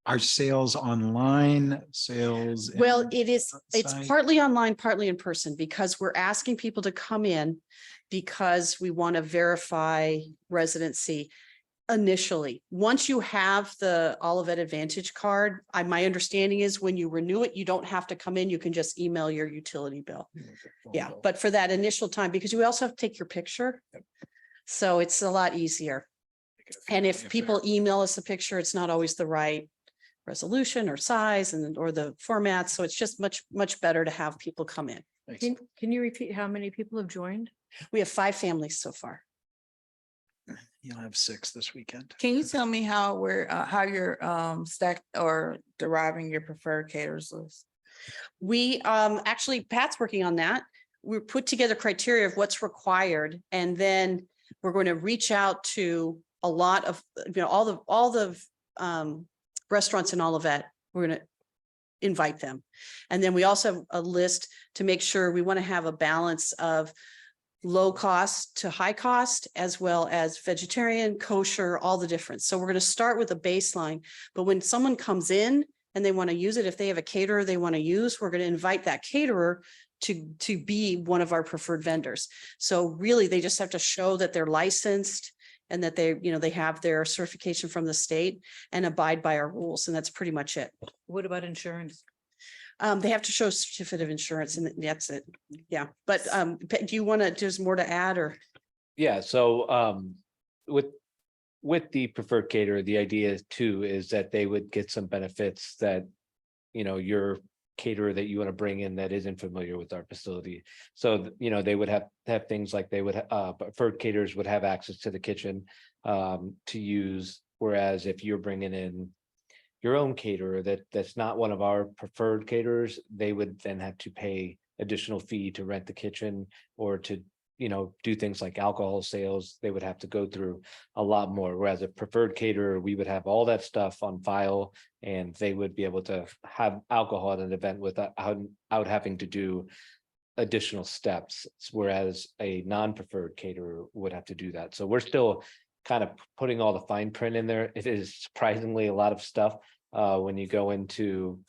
Are sales online, sales? Well, in- it's outside? partly online, partly in person, because we're asking people to come in because we want to verify residency initially. Once you have the Olivet Advantage card, my understanding is when you renew it, you don't have to come in. You can just email your utility bill. Yeah, but for that initial time, because you also have to take your picture. So it's a lot easier. And if people email us a picture, it's not always the right resolution or size or the format. So it's just much better to have people come in. Can you repeat how many people have joined? We have 5 families so far. You'll have 6 this weekend. Can you tell me how you're stacked or deriving your preferred caterers list? We actually, Pat's working on that. We put together criteria of what's required, and then we're going to reach out to a lot of, all the restaurants in Olivet. We're going to invite them. And then we also have a list to make sure we want to have a balance of low cost to high cost, as well as vegetarian, kosher, all the difference. So we're going to start with a baseline, but when someone comes in and they want to use it, if they have a caterer they want to use, we're going to invite that caterer to be one of our preferred vendors. So really, they just have to show that they're licensed and that they have their certification from the state and abide by our rules. And that's pretty much it. What about insurance? They have to show a certificate of insurance, and that's it. Yeah. But do you want to, there's more to add, or? Yeah, so with with the preferred caterer, the idea too is that they would get some benefits that, your caterer that you want to bring in that isn't familiar with our facility. So, they would have things like preferred caterers would have access to the kitchen to use. Whereas if you're bringing in your own caterer that's not one of our preferred caterers, they would then have to pay additional fee to rent the kitchen or to do things like alcohol sales. They would have to go through a lot more. Whereas a preferred caterer, we would have all that stuff on file and they would be able to have alcohol at an event without having to do additional steps. Whereas a non-preferred caterer would have to do that. So we're still kind of putting all the fine print in there. It is surprisingly a lot of stuff when you go into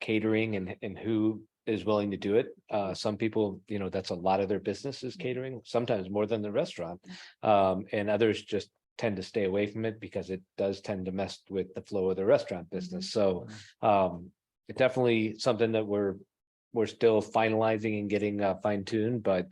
catering and who is willing to do it. Some people, that's a lot of their business is catering, sometimes more than the restaurant. And others just tend to stay away from it because it does tend to mess with the flow of the restaurant business. So it's definitely something that we're still finalizing and getting fine tuned, but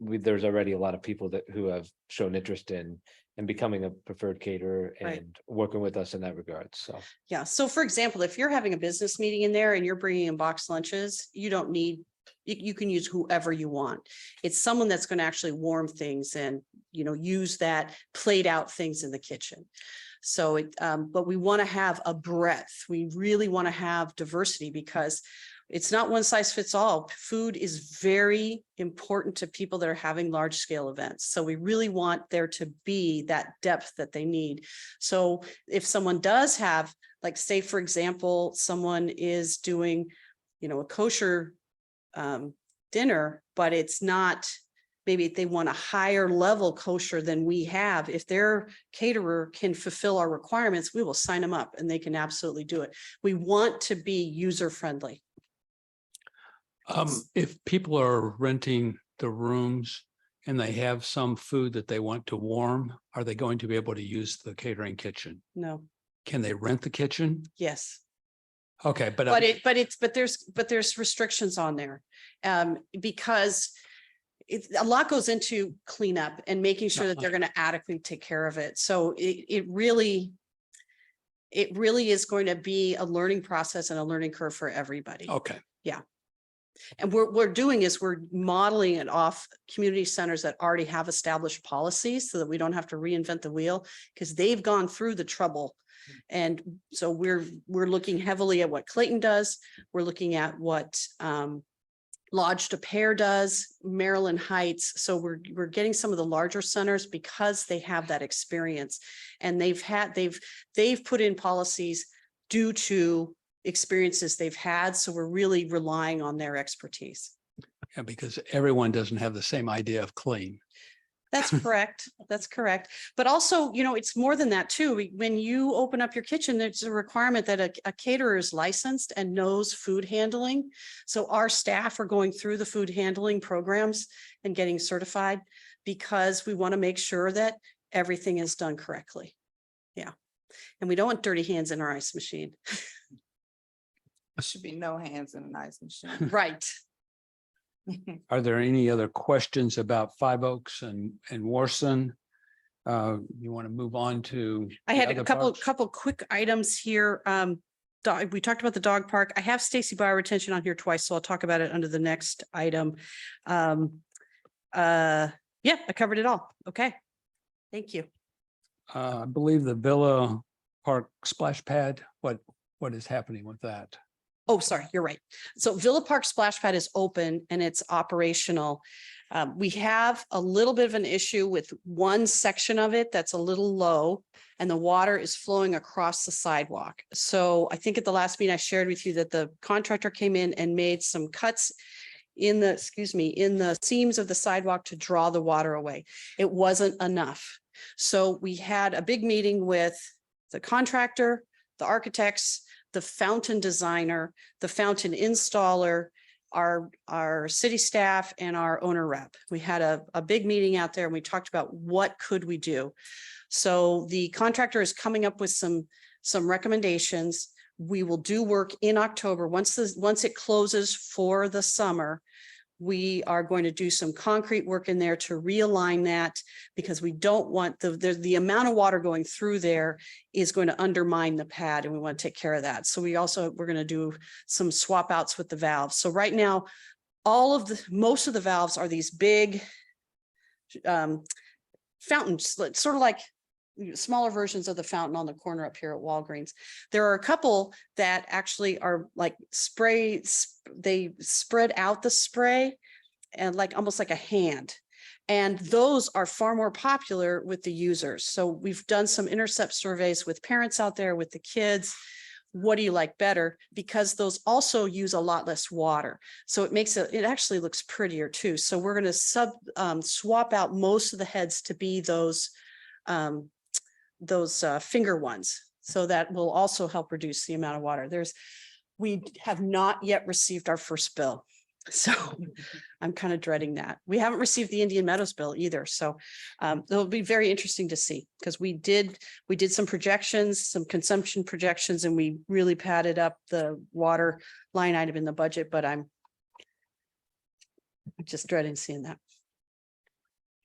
there's already a lot of people who have shown interest in becoming a preferred caterer and Right. working with us in that regard. So Yeah. So for example, if you're having a business meeting in there and you're bringing in boxed lunches, you don't need, you can use whoever you want. It's someone that's going to actually warm things and, use that played out things in the kitchen. So but we want to have a breadth. We really want to have diversity because it's not one size fits all. Food is very important to people that are having large scale events. So we really want there to be that depth that they need. So if someone does have, like, say, for example, someone is doing, a kosher dinner, but it's not, maybe they want a higher level kosher than we have. If their caterer can fulfill our requirements, we will sign them up and they can absolutely do it. We want to be user friendly. If people are renting the rooms and they have some food that they want to warm, are they going to be able to use the catering kitchen? No, Can they rent the kitchen? yes. Okay, but But there's restrictions on there. Because a lot goes into cleanup and making sure that they're going to adequately take care of it. So it really is going to be a learning process and a learning curve for everybody. okay. And we're doing is we're modeling it off community centers that already have established policies so that we don't have to reinvent the wheel because they've gone through the trouble. And so we're looking heavily at what Clayton does. We're looking at what Lodge de Pere does, Maryland Heights. So we're getting some of the larger centers because they have that experience and they've put in policies due to experiences they've had. So we're really relying on their expertise. Yeah, because everyone doesn't have the same idea of clean. That's correct. That's correct. But also, it's more than that too. When you open up your kitchen, there's a requirement that a caterer is licensed and knows food handling. So our staff are going through the food handling programs and getting certified because we want to make sure that everything is done correctly. Yeah. And we don't want dirty hands in our ice machine. Should be no hands in an ice machine. Right. Are there any other questions about Five Oaks and Warson? You want to move on to? I the had other a couple parks? quick items here. We talked about the dog park. I have Stacy Bauer retention on here twice, so I'll talk about it under the next item. Yeah, I covered it all. Okay. Thank you. I believe the Villa Park splash pad. What is happening with that? Oh, sorry, you're right. So Villa Park Splash Pad is open and it's operational. We have a little bit of an issue with one section of it that's a little low and the water is flowing across the sidewalk. So I think at the last meeting I shared with you that the contractor came in and made some cuts in the seams of the sidewalk to draw the water away. It wasn't enough. So we had a big meeting with the contractor, the architects, the fountain designer, the fountain installer, our city staff and our owner rep. We had a big meeting out there and we talked about what could we do. So the contractor is coming up with some recommendations. We will do work in October. Once it closes for the summer, We are going to do some concrete work in there to realign that because we don't want the amount of water going through there is going to undermine the pad, and we want to take care of that. So we're going to do some swap outs with the valves. So right now, most of the valves are these big fountains, sort of like smaller versions of the fountain on the corner up here at Walgreens. There are a couple that actually are like they spread out the spray and like almost like a hand. And those are far more popular with the users. So we've done some intercept surveys with parents out there, with the kids. What do you like better? Because those also use a lot less water. So it actually looks prettier too. So we're going to swap out most of the heads to be those finger ones. So that will also help reduce the amount of water. We have not yet received our first bill. So I'm kind of dreading that. We haven't received the Indian Meadows bill either. So it'll be very interesting to see, because we did some projections, some consumption projections, and we really padded up the water line item in the budget, but I'm just dreading seeing that.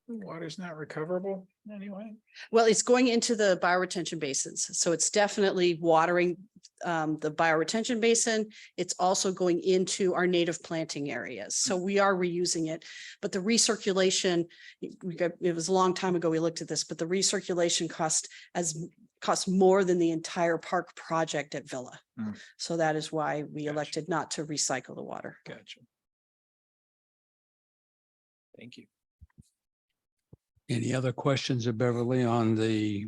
Water's not recoverable anyway. Well, it's going into the bioretention basins. So it's definitely watering the bioretention basin. It's also going into our native planting areas. So we are reusing it, but the recirculation, it was a long time ago we looked at this, but the recirculation cost more than the entire park project at Villa. So that is why we elected not to recycle the water. Gotcha. Thank you. Any other questions of Beverly on the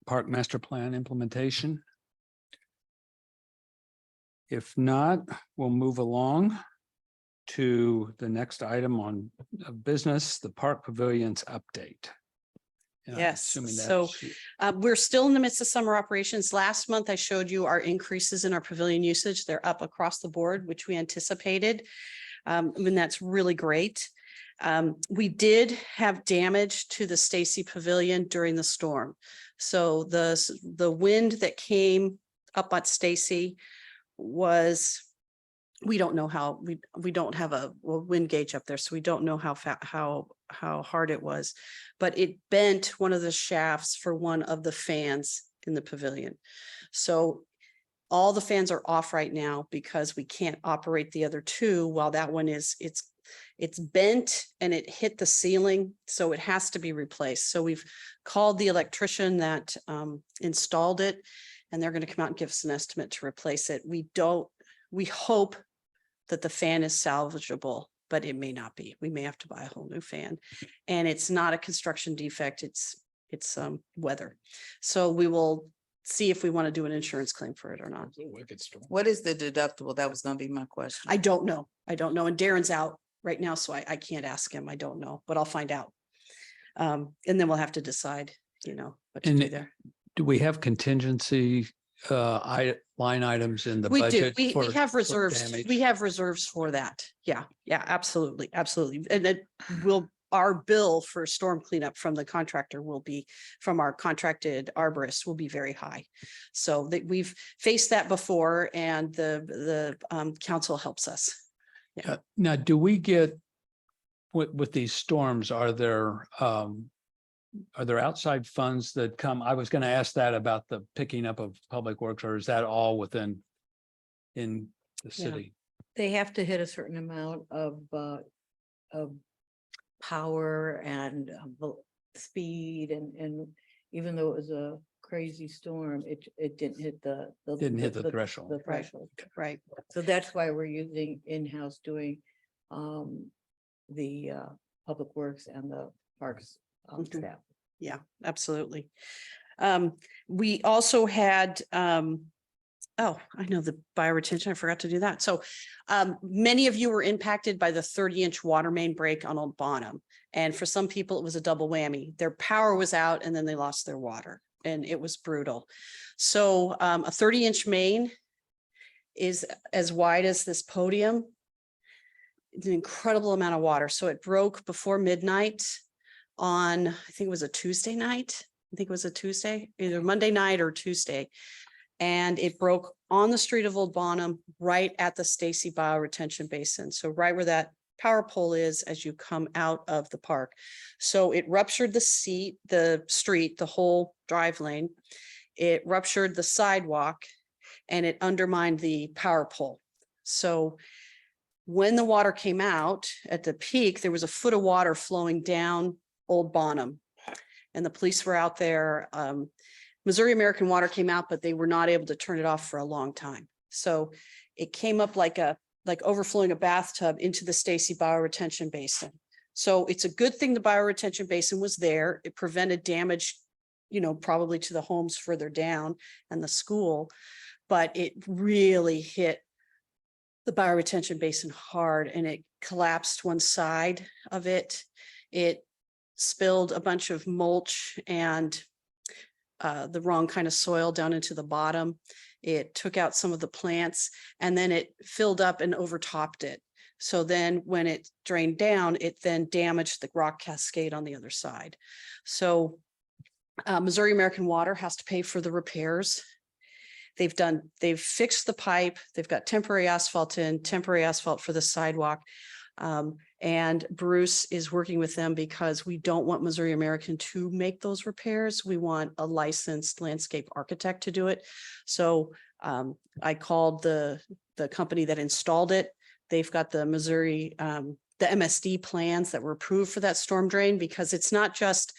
park master plan implementation? If not, we'll move along to the next item on business, the park pavilions update. And I'm Yes, assuming so that's- we're still in the midst of summer operations. Last month, I showed you our increases in our pavilion usage. They're up across the board, which we anticipated. And that's really great. We did have damage to the Stacy Pavilion during the storm. So the wind that came up at Stacy was, we don't know how, we don't have a wind gauge up there, so we don't know how hard it was, but it bent one of the shafts for one of the fans in the pavilion. So all the fans are off right now because we can't operate the other two while that one it's bent and it hit the ceiling, so it has to be replaced. So we've called the electrician that installed it, and they're going to come out and give us an estimate to replace it. We hope that the fan is salvageable, but it may not be. We may have to buy a whole new fan, and it's not a construction defect. It's weather. So we will see if we want to do an insurance claim for it or not. It's a wicked storm. What is the deductible? That was gonna be my question. I don't know. And Darren's out right now, so I can't ask him. I don't know, but I'll find out. And then we'll have to decide, what to And do there. do we have contingency line items in the We do. budget? We for have reserves. damage? We have reserves for that. Yeah, absolutely. Absolutely. And then our bill for storm cleanup from the contractor will be, from our contracted arborist, will be very high. So that we've faced that before, and the council helps us. Now, do we get, with these storms, are there outside funds that come? I was going to ask that about the picking up of public works, or is that all in the Yeah. city? They have to hit a certain amount of power and speed, and even though it was a crazy storm, it didn't hit the Didn't hit the threshold. The threshold. Right. So that's why we're using in-house doing the public works and the parks Mhm. staff. Yeah, absolutely. We also had, oh, I know the bioretention, I forgot to do that. So many of you were impacted by the 30-inch water main break on Old Bonham. And for some people, it was a double whammy. Their power was out and then they lost their water, and it was brutal. So a 30-inch main is as wide as this podium. It's an incredible amount of water. So it broke before midnight on, I think it was a Tuesday night. I think it was a Tuesday, either Monday night or Tuesday. And it broke on the street of Old Bonham, right at the Stacy Bioretention Basin. So right where that power pole is as you come out of the park. So it ruptured the street, the whole drive lane. It ruptured the sidewalk and it undermined the power pole. So when the water came out at the peak, there was a foot of water flowing down Old Bonham. And the police were out there. Missouri American Water came out, but they were not able to turn it off for a long time. So it came up like overflowing a bathtub into the Stacy Bioretention Basin. So it's a good thing the bioretention basin was there. It prevented damage, probably to the homes further down and the school, but it really hit the bioretention basin hard and it collapsed one side of it. It spilled a bunch of mulch and the wrong kind of soil down into the bottom. It took out some of the plants and then it filled up and overtopped it. So then when it drained down, it then damaged the rock cascade on the other side. So Missouri American Water has to pay for the repairs. They've fixed the pipe. They've got temporary asphalt for the sidewalk. And Bruce is working with them because we don't want Missouri American to make those repairs. We want a licensed landscape architect to do it. So I called the company that installed it. They've got the Missouri, the MSD plans that were approved for that storm drain, because it's not just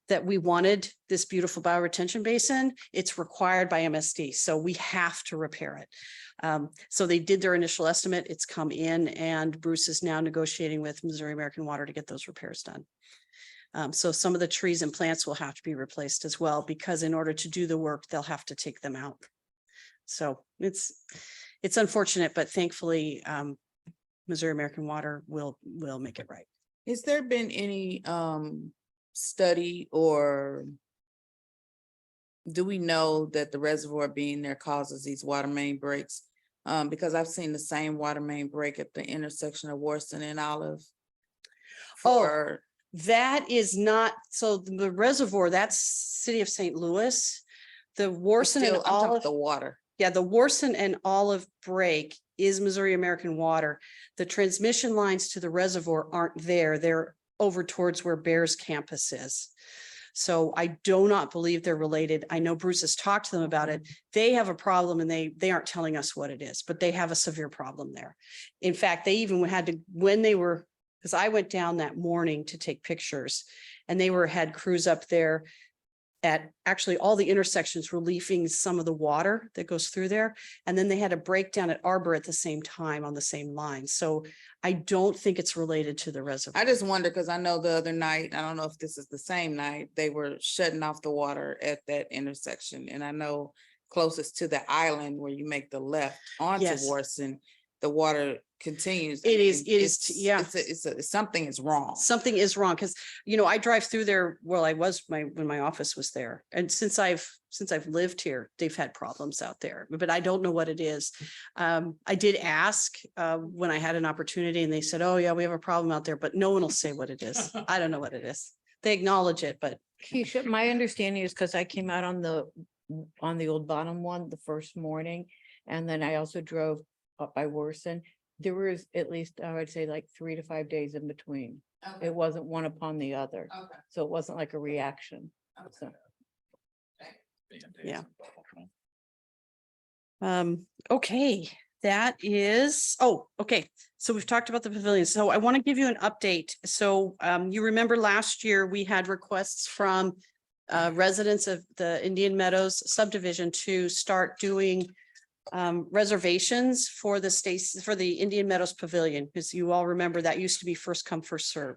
that we wanted this beautiful bioretention basin, it's required by MSD. So we have to repair it. So they did their initial estimate, it's come in, and Bruce is now negotiating with Missouri American Water to get those repairs done. So some of the trees and plants will have to be replaced as well, because in order to do the work, they'll have to take them out. So it's unfortunate, but thankfully, Missouri American Water will make it right. Has there been any study, or do we know that the reservoir being there causes these water main breaks? Because I've seen the same water main break at the intersection of Worcester and Olive. For That is not, so the reservoir, that's City of St. Louis. The Warson and still, I'm talking Olive, the water. yeah, the Warson and Olive break is Missouri American Water. The transmission lines to the reservoir aren't there. They're over towards where Bears campus is. So I do not believe they're related. I know Bruce has talked to them about it. They have a problem and they aren't telling us what it is, but they have a severe problem there. In fact, they even had to, when they were, because I went down that morning to take pictures, and they had crews up there at actually all the intersections relieving some of the water that goes through there. And then they had a breakdown at Arbor at the same time on the same line. So I don't think it's related to the reservoir. I just wonder, because I know the other night, I don't know if this is the same night, they were shutting off the water at that intersection. And I know closest to the island where you make the left onto Yes. Warson, the water continues. It is, It's- yeah. Something is wrong. Something is wrong, because I drive through there. Well, I was when my office was there, and since I've lived here, they've had problems out there, but I don't know what it is. I did ask when I had an opportunity, and they said, "Oh yeah, we have a problem out there," but no one will say what it is. I don't know what it is. They acknowledge it, but Keisha, my understanding is because I came out on the Old Bottom one the first morning, and then I also drove up by Worson. There was at least, I would say, like 3 to 5 days in between. It wasn't one upon the other. Okay. So it wasn't like a reaction. So Yeah. Okay, that is, okay. So we've talked about the pavilion. So I want to give you an update. So you remember last year we had requests from residents of the Indian Meadows subdivision to start doing reservations for the Indian Meadows Pavilion, because you all remember that used to be first come, first serve.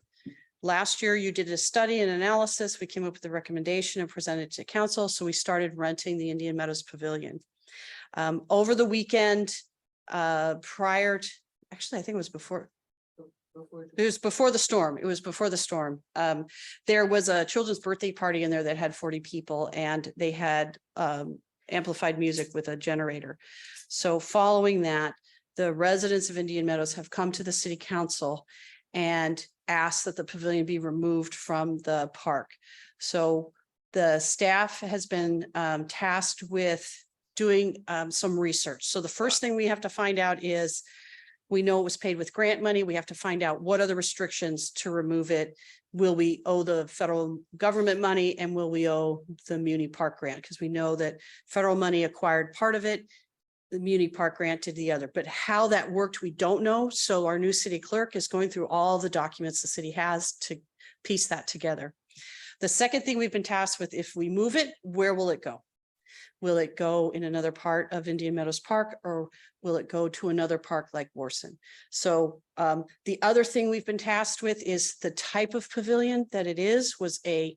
Last year, you did a study and analysis. We came up with a recommendation and presented it to council. So we started renting the Indian Meadows Pavilion. Over the weekend, prior to, actually, I think it was before. It was before the storm. It was before the storm. There was a children's birthday party in there that had 40 people, and they had amplified music with a generator. So following that, the residents of Indian Meadows have come to the city council and asked that the pavilion be removed from the park. So the staff has been tasked with doing some research. So the first thing we have to find out is We know it was paid with grant money. We have to find out what are the restrictions to remove it. Will we owe the federal government money and will we owe the Muni Park grant? Because we know that federal money acquired part of it, the Muni Park grant did the other, but how that worked, we don't know. So our new city clerk is going through all the documents the city has to piece that together. The second thing we've been tasked with, if we move it, where will it go? Will it go in another part of Indian Meadows Park or will it go to another park like Warson? So the other thing we've been tasked with is the type of pavilion that it was a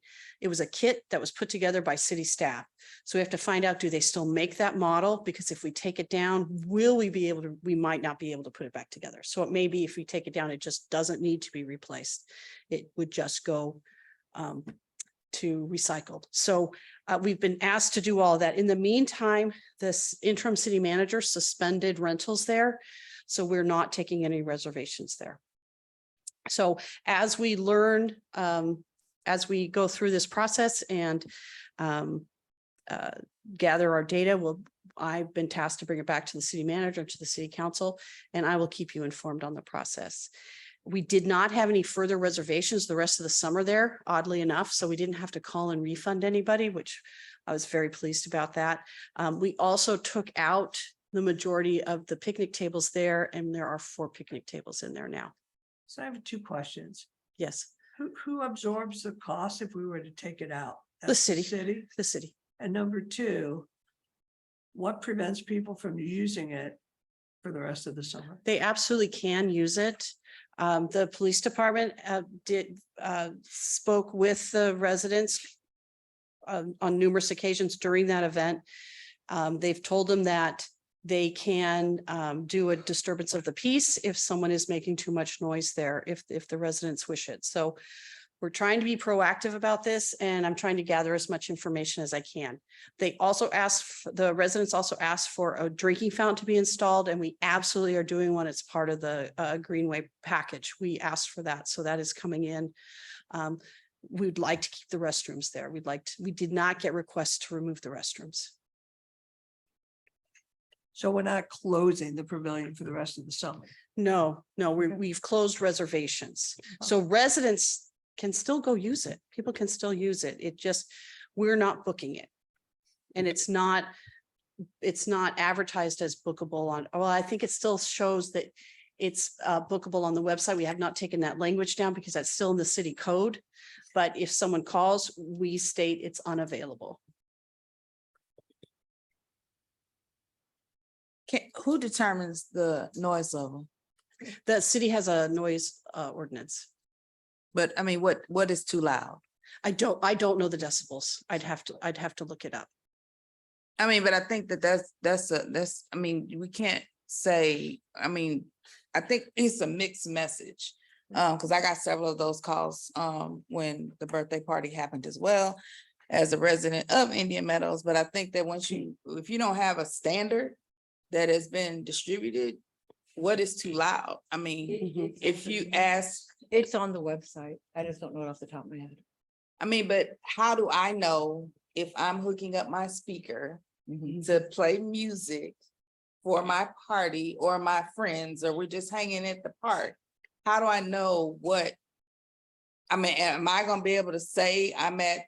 kit that was put together by city staff. So we have to find out, do they still make that model? Because if we take it down, will we be able to, we might not be able to put it back together. So it may be if we take it down, it just doesn't need to be replaced. It would just go to recycled. So we've been asked to do all that. In the meantime, this interim city manager suspended rentals there. So we're not taking any reservations there. So as we learn, as we go through this process and gather our data, I've been tasked to bring it back to the city manager, to the city council, and I will keep you informed on the process. We did not have any further reservations the rest of the summer there, oddly enough, so we didn't have to call and refund anybody, which I was very pleased about that. We also took out the majority of the picnic tables there, and there are 4 picnic tables in there now. So I have 2 questions. Yes, Who absorbs the cost if we were to take it out? The That's city. City. the city. And number 2, what prevents people from using it for the rest of the summer? They absolutely can use it. The police department spoke with the residents on numerous occasions during that event. They've told them that they can do a disturbance of the peace if someone is making too much noise there, if the residents wish it. So we're trying to be proactive about this, and I'm trying to gather as much information as I can. They also the residents also asked for a drinking fountain to be installed, and we absolutely are doing one. It's part of the Greenway package. We asked for that, so that is coming in. We'd like to keep the restrooms there. We did not get requests to remove the restrooms. So we're not closing the pavilion for the rest of the summer. No, we've closed reservations. So residents can still go use it. People can still use it. It just, we're not booking it. And it's not advertised as bookable on, well, I think it still shows that it's bookable on the website. We have not taken that language down because that's still in the city code. But if someone calls, we state it's unavailable. Who determines the noise level? The city has a noise ordinance. But I mean, what is too loud? I don't know the decibels. I'd have to look it up. I mean, but I think that's I mean, we can't say, I mean, I think it's a mixed message. Because I got several of those calls when the birthday party happened as well as a resident of Indian Meadows. But I think that if you don't have a standard that has been distributed, what is too loud? I mean, if you ask, It's on the website. I just don't know it off the top of my head. I mean, but how do I know if I'm hooking up my speaker to play music for my party or my friends, or we're just hanging at the park? How do I know I mean, am I gonna be able to say I'm at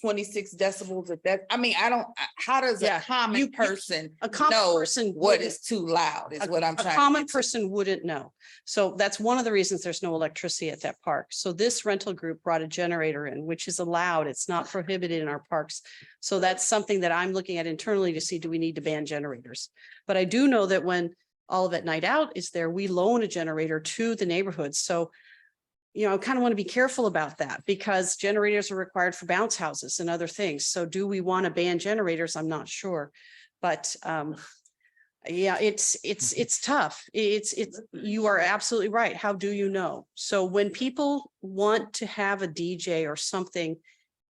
26 decibels at that? I mean, how does a common person know what is too loud is what I'm trying. A common person wouldn't know. So that's one of the reasons there's no electricity at that park. So this rental group brought a generator in, which is allowed. It's not prohibited in our parks. So that's something that I'm looking at internally to see, do we need to ban generators? But I do know that when Olive at Night Out is there, we loan a generator to the neighborhoods. So I kind of want to be careful about that because generators are required for bounce houses and other things. So do we want to ban generators? I'm not sure. But yeah, it's tough. You are absolutely right. How do you know? So when people want to have a DJ or something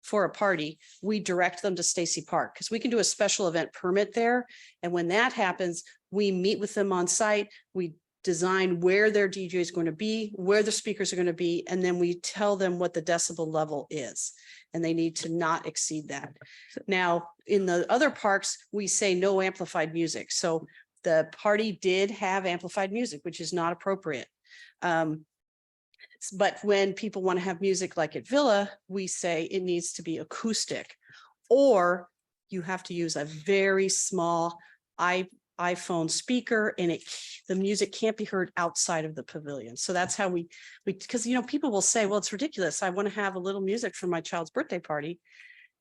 for a party, we direct them to Stacy Park because we can do a special event permit there. And when that happens, we meet with them on site. We design where their DJ is going to be, where the speakers are going to be, and then we tell them what the decibel level is, and they need to not exceed that. Now, in the other parks, we say no amplified music. So the party did have amplified music, which is not appropriate. But when people want to have music like at Villa, we say it needs to be acoustic. Or you have to use a very small iPhone speaker and the music can't be heard outside of the pavilion. So that's how we because, people will say, well, it's ridiculous. I want to have a little music for my child's birthday party.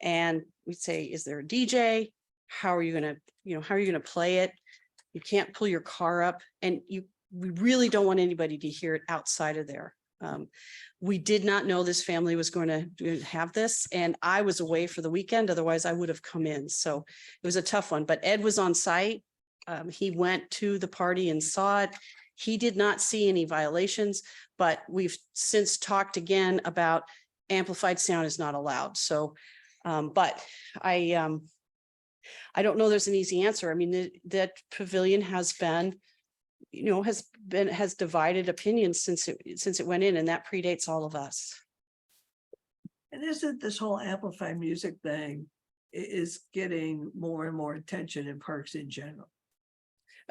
And we say, is there a DJ? How are you going to, how are you going to play it? You can't pull your car up, and we really don't want anybody to hear it outside of there. We did not know this family was going to have this, and I was away for the weekend. Otherwise I would have come in. So it was a tough one, but Ed was on site. He went to the party and saw it. He did not see any violations, but we've since talked again about amplified sound is not allowed. So, but I don't know there's an easy answer. I mean, that pavilion has been, has divided opinions since it went in, and that predates all of us. And isn't this whole amplified music thing is getting more and more attention in parks in general?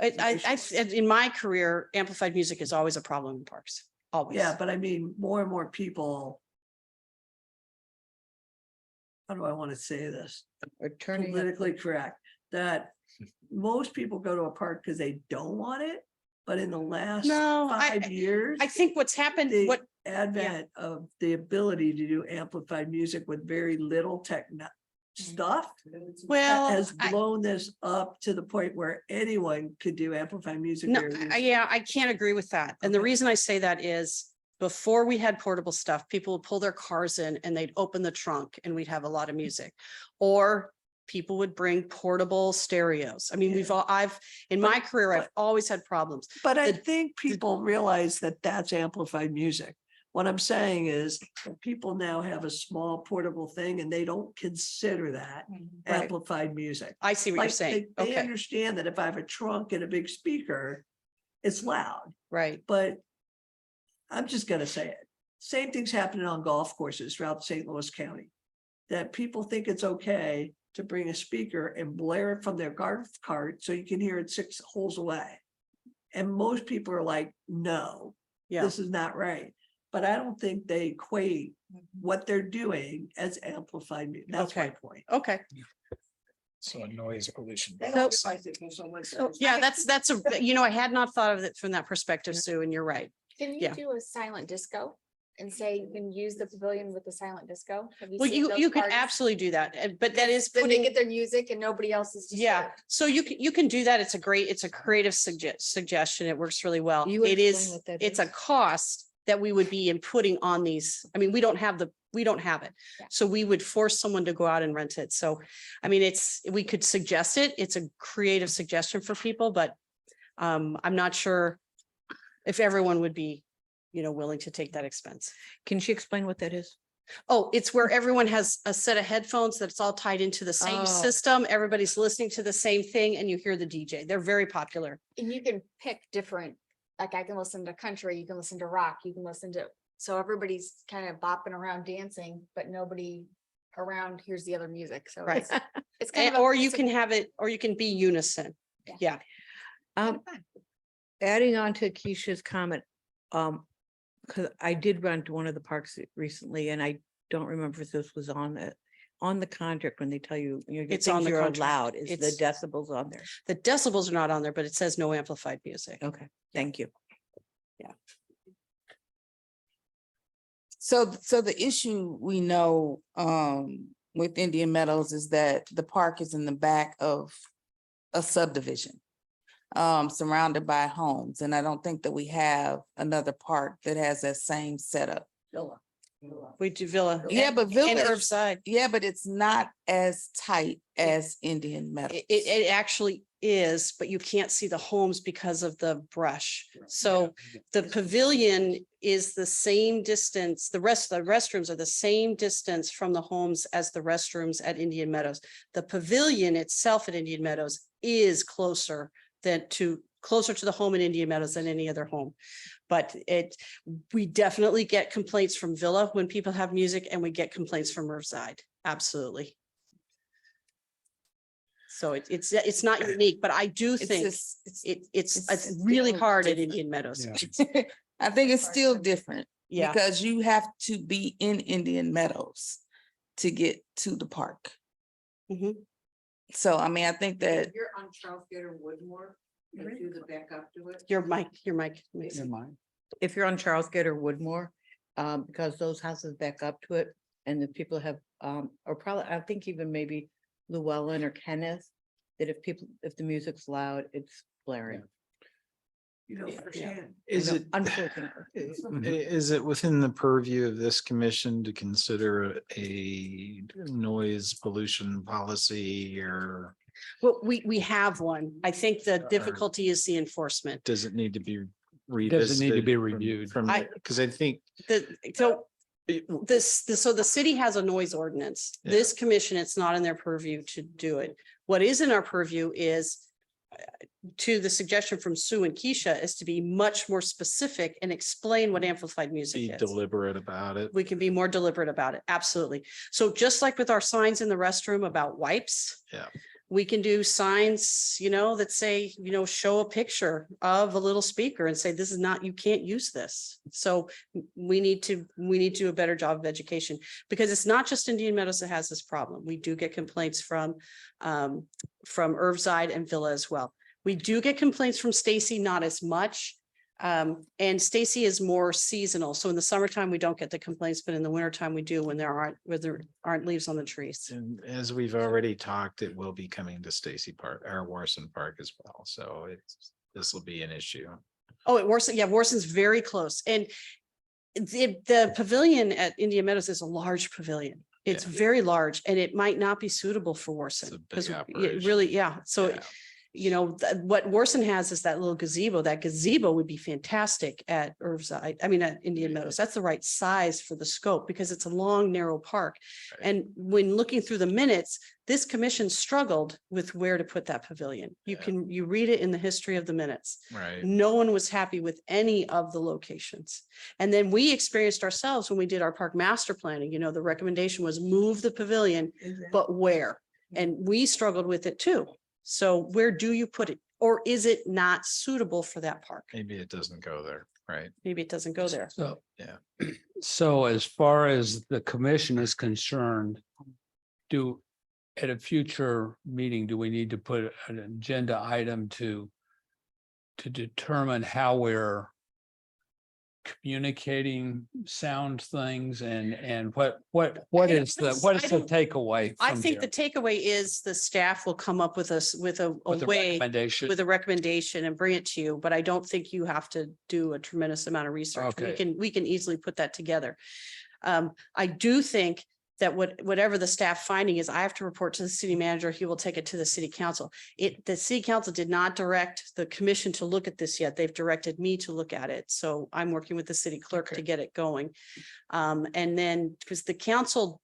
In my career, amplified music is always a problem in parks, always. Yeah, but I mean, more and more people. How do I want to say this? Or turning up Politically correct, that most people go to a park because they don't want it. But in the last No, 5 years, I think what's happened, the advent of the ability to do amplified music with very little stuff well, has blown this up to the point where anyone could do amplified music. no, very easily. yeah, I can't agree with that. And the Okay. reason I say that is before we had portable stuff, people would pull their cars in and they'd open the trunk and we'd have a lot of music. Or people would bring portable stereos. I mean, in my career, I've always had problems. But I the- think people realize that that's amplified music. What I'm saying is that people now have a small portable thing and they don't consider that Right. amplified music. I see what you're Like saying. they Okay, understand that if I have a trunk and a big speaker, it's loud, right. but I'm just gonna say it. Same thing's happening on golf courses throughout St. Louis County. That people think it's okay to bring a speaker and blare it from their golf cart so you can hear it 6 holes away. And most people are like, no, Yeah. this is not right. But I don't think they equate what they're doing as amplified music. That's my Okay. point. Okay. So noise pollution. They don't realize it goes so much So, further. yeah, that's I had not thought of it from that perspective, Sue, and you're right. Can you Yeah. do a silent disco and say you can use the pavilion with the silent disco? Have Well, seen those you could parties? absolutely do that, but that is Then they putting, get their music and nobody else is. yeah, disturbed. so you can do that. It's a creative suggestion. It works really well. You It explain is, what that it's a is? cost that we would be inputting on these. I mean, we don't have it. Yeah. So we would force someone to go out and rent it. So, I mean, we could suggest it. It's a creative suggestion for people, but I'm not sure if everyone would be, willing to take that expense. Can she explain what that is? Oh, it's where everyone has a set of headphones that's all tied into the same Oh. system. Everybody's listening to the same thing and you hear the DJ. They're very popular. And you can pick different, like I can listen to country, you can listen to rock, you can listen to, so everybody's kind of bopping around dancing, but nobody around hears the other music. So Right. it's kind of. Or you can have it, or you can be unison. Yeah. Yeah. Um, adding on to Keisha's comment, because I did run to one of the parks recently and I don't remember if this was on the contract when they tell you, It's on the you're contract. allowed, is the It's- decibels on there? The decibels are not on there, but it says no amplified music. Okay, thank you. So the issue we know with Indian Meadows is that the park is in the back of a subdivision. Surrounded by homes, and I don't think that we have another park that has that same setup. We do Villa. Yeah, but Villa And is- Earthside. Yeah, but it's not as tight as Indian Meadows. It actually is, but you can't see the homes because of the brush. So the pavilion is the same distance, the restrooms are the same distance from the homes as the restrooms at Indian Meadows. The pavilion itself at Indian Meadows is closer to the home in Indian Meadows than any other home. But we definitely get complaints from Villa when people have music, and we get complaints from Earthside. Absolutely. So it's not unique, but I do It's think just, it's it's really still hard at different. Indian Meadows. Yeah. I think it's still different. Yeah. Because you have to be in Indian Meadows to get to the park. Mhm. So, I mean, I think that, You're on Charles Gator Woodmore, they do the backup to it. Your mic. Never mind. If you're on Charles Gate or Woodmore, because those houses back up to it and the people have, or probably, I think even maybe Llewellyn or Kenneth, that if the music's loud, it's blaring. You know, firsthand. Is it, Unfortunately. is it within the purview of this commission to consider a noise pollution policy, or Well, we have one. I think the difficulty is the enforcement. does it need to be Does revisited? it need to be from- reviewed? From, because I think So it- so the city has a noise ordinance. Yeah. This commission, it's not in their purview to do it. What is in our purview is to the suggestion from Sue and Keisha is to be much more specific and explain what amplified be music is. deliberate about it. We can be more deliberate about it. Absolutely. So just like with our signs in the restroom about wipes. Yeah. We can do signs, that say, show a picture of a little speaker and say, this is not, you can't use this. So we need to do a better job of education, because it's not just Indian Meadows that has this problem. We do get complaints from Irvside and Villa as well. We do get complaints from Stacy, not as much. And Stacy is more seasonal. So in the summertime, we don't get the complaints, but in the wintertime we do when there aren't leaves on the trees. And as we've already talked, it will be coming to Stacy Park or Warson Park as well. So this will be an issue. Oh, at Warson, yeah, Warson's very close. And the pavilion at Indian Meadows is a large pavilion. It's Yeah. very large and it might not be suitable for It's a Warson. big Because it operation. really, yeah. So Yeah. what Warson has is that little gazebo. That gazebo would be fantastic at Irvside, at Indian Meadows. That's the right size for the scope because it's a long, narrow park. Right. And when looking through the minutes, this commission struggled with where to put that pavilion. Yeah. You read it in the history of the minutes. Right. No one was happy with any of the locations. And then we experienced ourselves when we did our park master planning, the recommendation was move the pavilion, but where? And we struggled with it too. So where do you put it? Or is it not suitable for that park? Maybe it doesn't go there, right? Maybe it doesn't go there. So. Yeah. So as far as the commission is concerned, at a future meeting, do we need to put an agenda item to determine how we're communicating sound things and what is the takeaway? I from think the here? takeaway is the staff will come up with a With a way, recommendation. with a recommendation and bring it to you, but I don't think you have to do a tremendous amount of research. Okay. We can easily put that together. I do think that whatever the staff finding is, I have to report to the city manager. He will take it to the city council. The city council did not direct the commission to look at this yet. They've directed me to look at it. So I'm working with the city clerk to get it going. And then because the council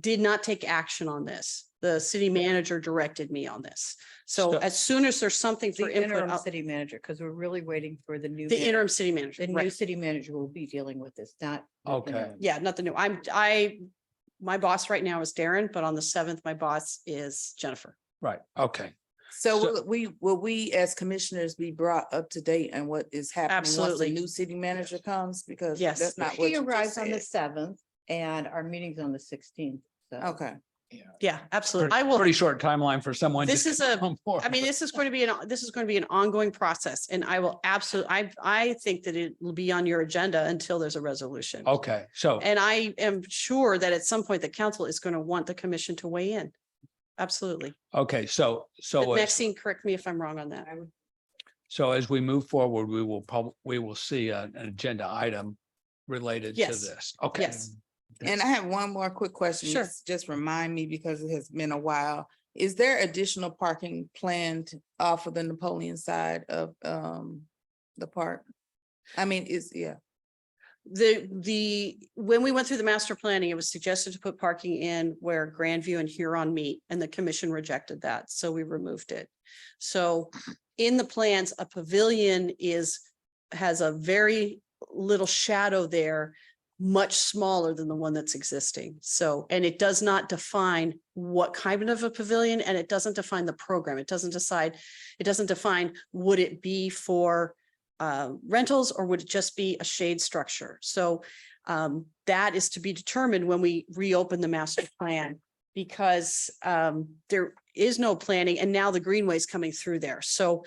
did not take action on this, the city manager directed me on this. So So- as soon as there's something for The input, interim city manager, because we're really waiting for the new. the man- interim city manager, The new right? city manager will be dealing with this, not. Okay. Yeah, nothing new. My boss right now is Darren, but on the 7th, my boss is Jennifer. Right, okay. so So- will we as commissioners be brought up to date on what is happening once the Absolutely. new city manager comes? Because Yes. that's not what She you just arrives on the said. 7th and our meeting's on the 16th. So. Okay, Yeah, absolutely. I will. Pretty short timeline for someone. This to is a- come forward. This is going to be an ongoing process and I will absolutely, I think that it will be on your agenda until there's a resolution. Okay, so, And I am sure that at some point the council is going to want the commission to weigh in. Absolutely. okay, so, Maxine, correct me if I'm wrong on that. so as we move forward, we will see an agenda item related to Yes. this. Okay. Yes. and I have one more quick question. Sure. Just remind me because it has been a while. Is there additional parking planned off of the Napoleon side of the park? I mean, When we went through the master planning, it was suggested to put parking in where Grandview and Huron meet and the commission rejected that. So we removed it. So in the plans, a pavilion has a very little shadow there much smaller than the one that's existing. So, and it does not define what kind of a pavilion, and it doesn't define the program. It doesn't define, would it be for rentals or would it just be a shade structure? So that is to be determined when we reopen the master plan, because there is no planning and now the greenway is coming through there. So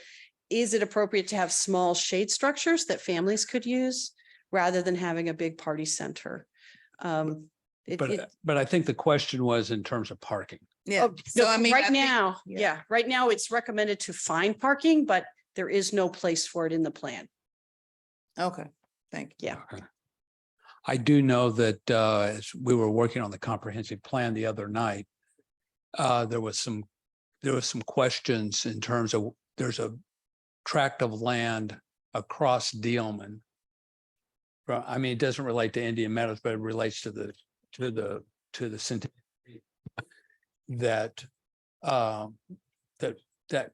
is it appropriate to have small shade structures that families could use rather than having a big party center? But I think the question was in terms of parking. Yeah, so No, I mean. I right think- now, yeah. yeah, right now it's recommended to find parking, but there is no place for it in the plan. Okay, thank you. Yeah. Okay. I do know that as we were working on the comprehensive plan the other night, there was some questions in terms of, there's a tract of land across Dealman. I mean, it doesn't relate to Indian Meadows, but it relates to the Centennial that that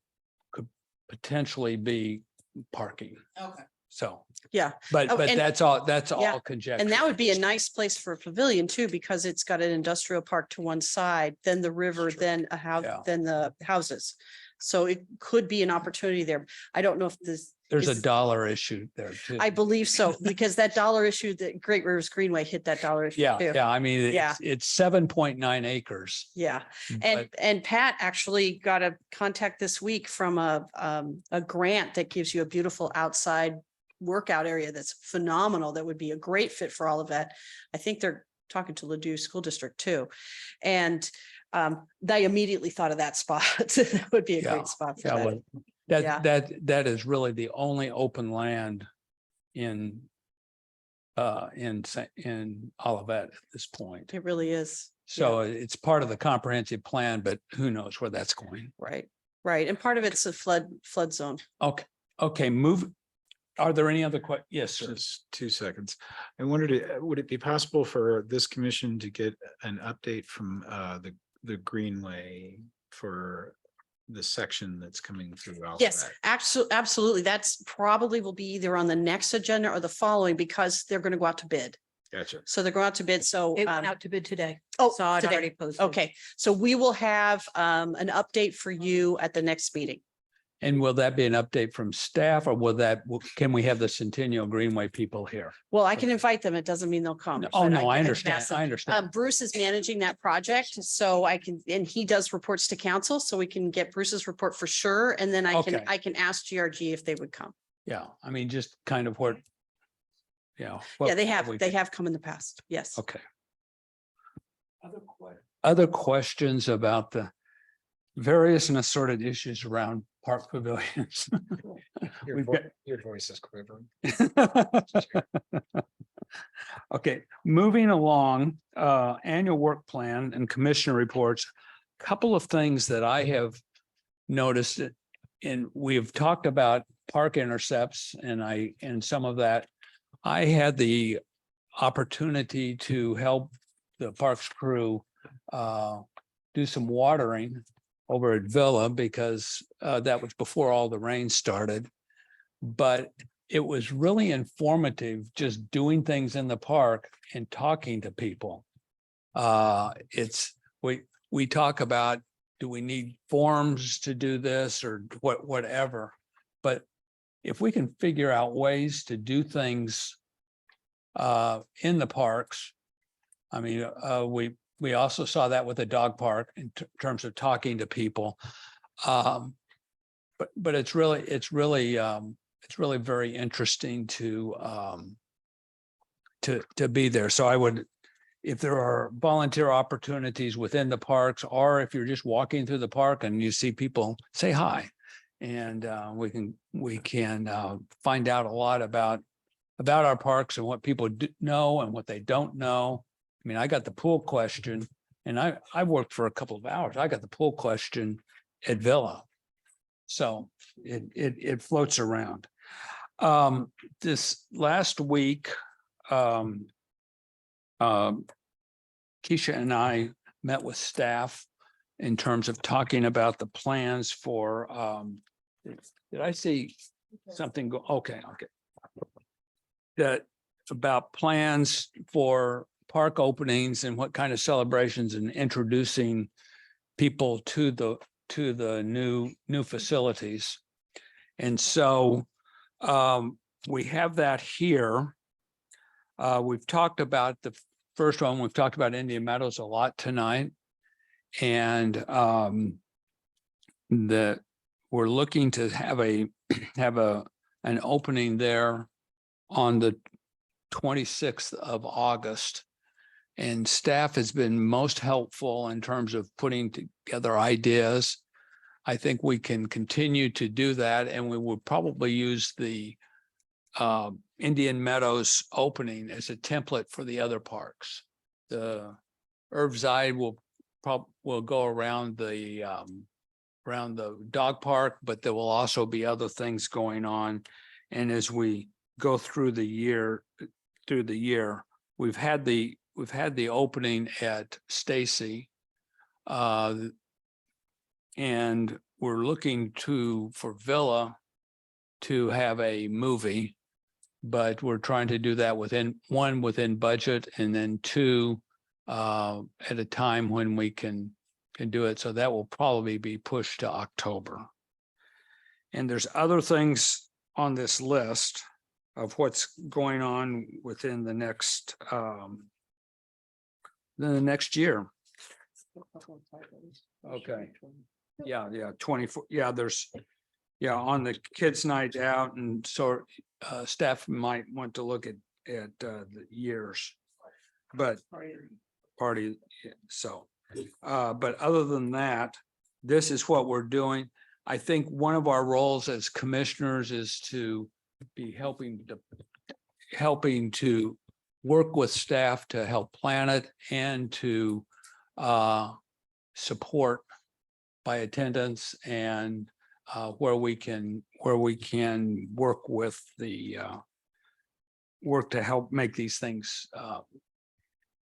could potentially be parking. Okay. So, Yeah. but Oh, and- that's Yeah, all conjecture. And that would be a nice place for a pavilion too, because it's got an industrial park to one side, then the river, then a house, Yeah. then the houses. So it could be an opportunity there. I don't know if this, There's a is- dollar issue there too. I believe so, because that dollar issue, that Great Rivers Greenway hit that dollar issue Yeah, too. yeah, I mean, Yeah. it's 7.9 acres. Yeah, but- and Pat actually got a contact this week from a grant that gives you a beautiful outside workout area that's phenomenal. That would be a great fit for all of that. I think they're talking to Ladue School District too. And they immediately thought of that spot. That would be a Yeah, great spot for Yeah, that. well, Yeah. that is really the only open land in Olivet at this point. It really is. So it's part of the comprehensive plan, but who knows where that's going. Right, right. And part of it's a flood zone. Okay, are there any other yes, sir. Just 2 seconds. I wondered, would it be possible for this commission to get an update from the Greenway for the section that's coming through? Yes, Alphabet? absolutely. That's probably will be either on the next agenda or the following, because they're going to go out to bid. Gotcha. So they're going out to bid. So, It went out to bid today. oh, Saw it today. already posted. Okay, so we will have an update for you at the next meeting. And will that be an update from staff or can we have the Centennial Greenway people here? Well, I can invite them. It doesn't mean they'll come. Oh, but no, I can understand. ask them. I understand. Bruce is managing that project, so I can, and he does reports to council, so we can get Bruce's report for sure. And then Okay. I can ask GRG if they would come. Yeah, I mean, just kind of what. Yeah. Yeah, they have come in the past. Yes. Okay. Other questions about the various and assorted issues around park pavilions? We've got- Your voice is quivering. Okay, moving along, annual work plan and commissioner reports. Couple of things that I have noticed, and we've talked about park intercepts and some of that. I had the opportunity to help the parks crew do some watering over at Villa because that was before all the rain started. But it was really informative just doing things in the park and talking to people. We talk about, do we need forms to do this or whatever? But if we can figure out ways to do things in the parks, I mean, we also saw that with the dog park in terms of talking to people. But it's really very interesting to be there. So I would, if there are volunteer opportunities within the parks, or if you're just walking through the park and you see people, say hi. And we can find out a lot about our parks and what people know and what they don't know. I mean, I got the pool question, and I worked for a couple of hours. I got the pool question at Villa. So it floats around. This last week, Keisha and I met with staff in terms of talking about the plans for, did I see something go? Okay. That about plans for park openings and what kind of celebrations and introducing people to the new facilities. And so we have that here. We've talked about the first one, we've talked about Indian Meadows a lot tonight. And that we're looking to have an opening there on the 26th of August. And staff has been most helpful in terms of putting together ideas. I think we can continue to do that, and we would probably use the Indian Meadows opening as a template for the other parks. The Irvside will go around the dog park, but there will also be other things going on. And as we go through the year, we've had the opening at Stacy. And we're looking for Villa to have a movie, but we're trying to do that within budget, and then two at a time when we can do it. So that will probably be pushed to October. And there's other things on this list of what's going on within the next year. Okay. Yeah, 24. Yeah, on the kids' night out, and so staff might want to look at the years, but party. So, but other than that, this is what we're doing. I think one of our roles as commissioners is to be helping to work with staff to help plan it and to support by attendance, and where we can work with the work to help make these things,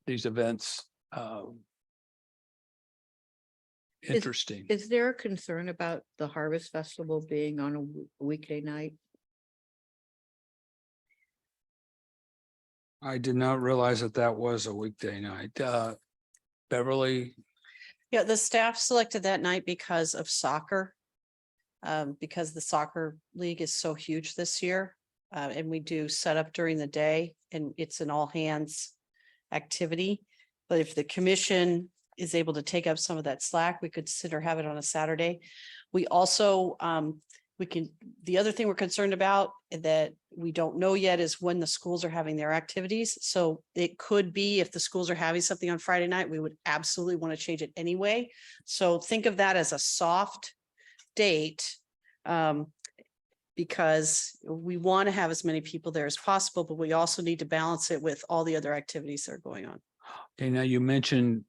these events interesting. Is there a concern about the Harvest Festival being on a weekday night? I did not realize that was a weekday night. Beverly, Yeah, the staff selected that night because of soccer. Because the soccer league is so huge this year. And we do set up during the day, and it's an all hands activity. But if the commission is able to take up some of that slack, we could consider have it on a Saturday. We also, the other thing we're concerned about that we don't know yet is when the schools are having their activities. So it could be if the schools are having something on Friday night, we would absolutely want to change it anyway. So think of that as a soft date, because we want to have as many people there as possible, but we also need to balance it with all the other activities that are going on. okay, now you mentioned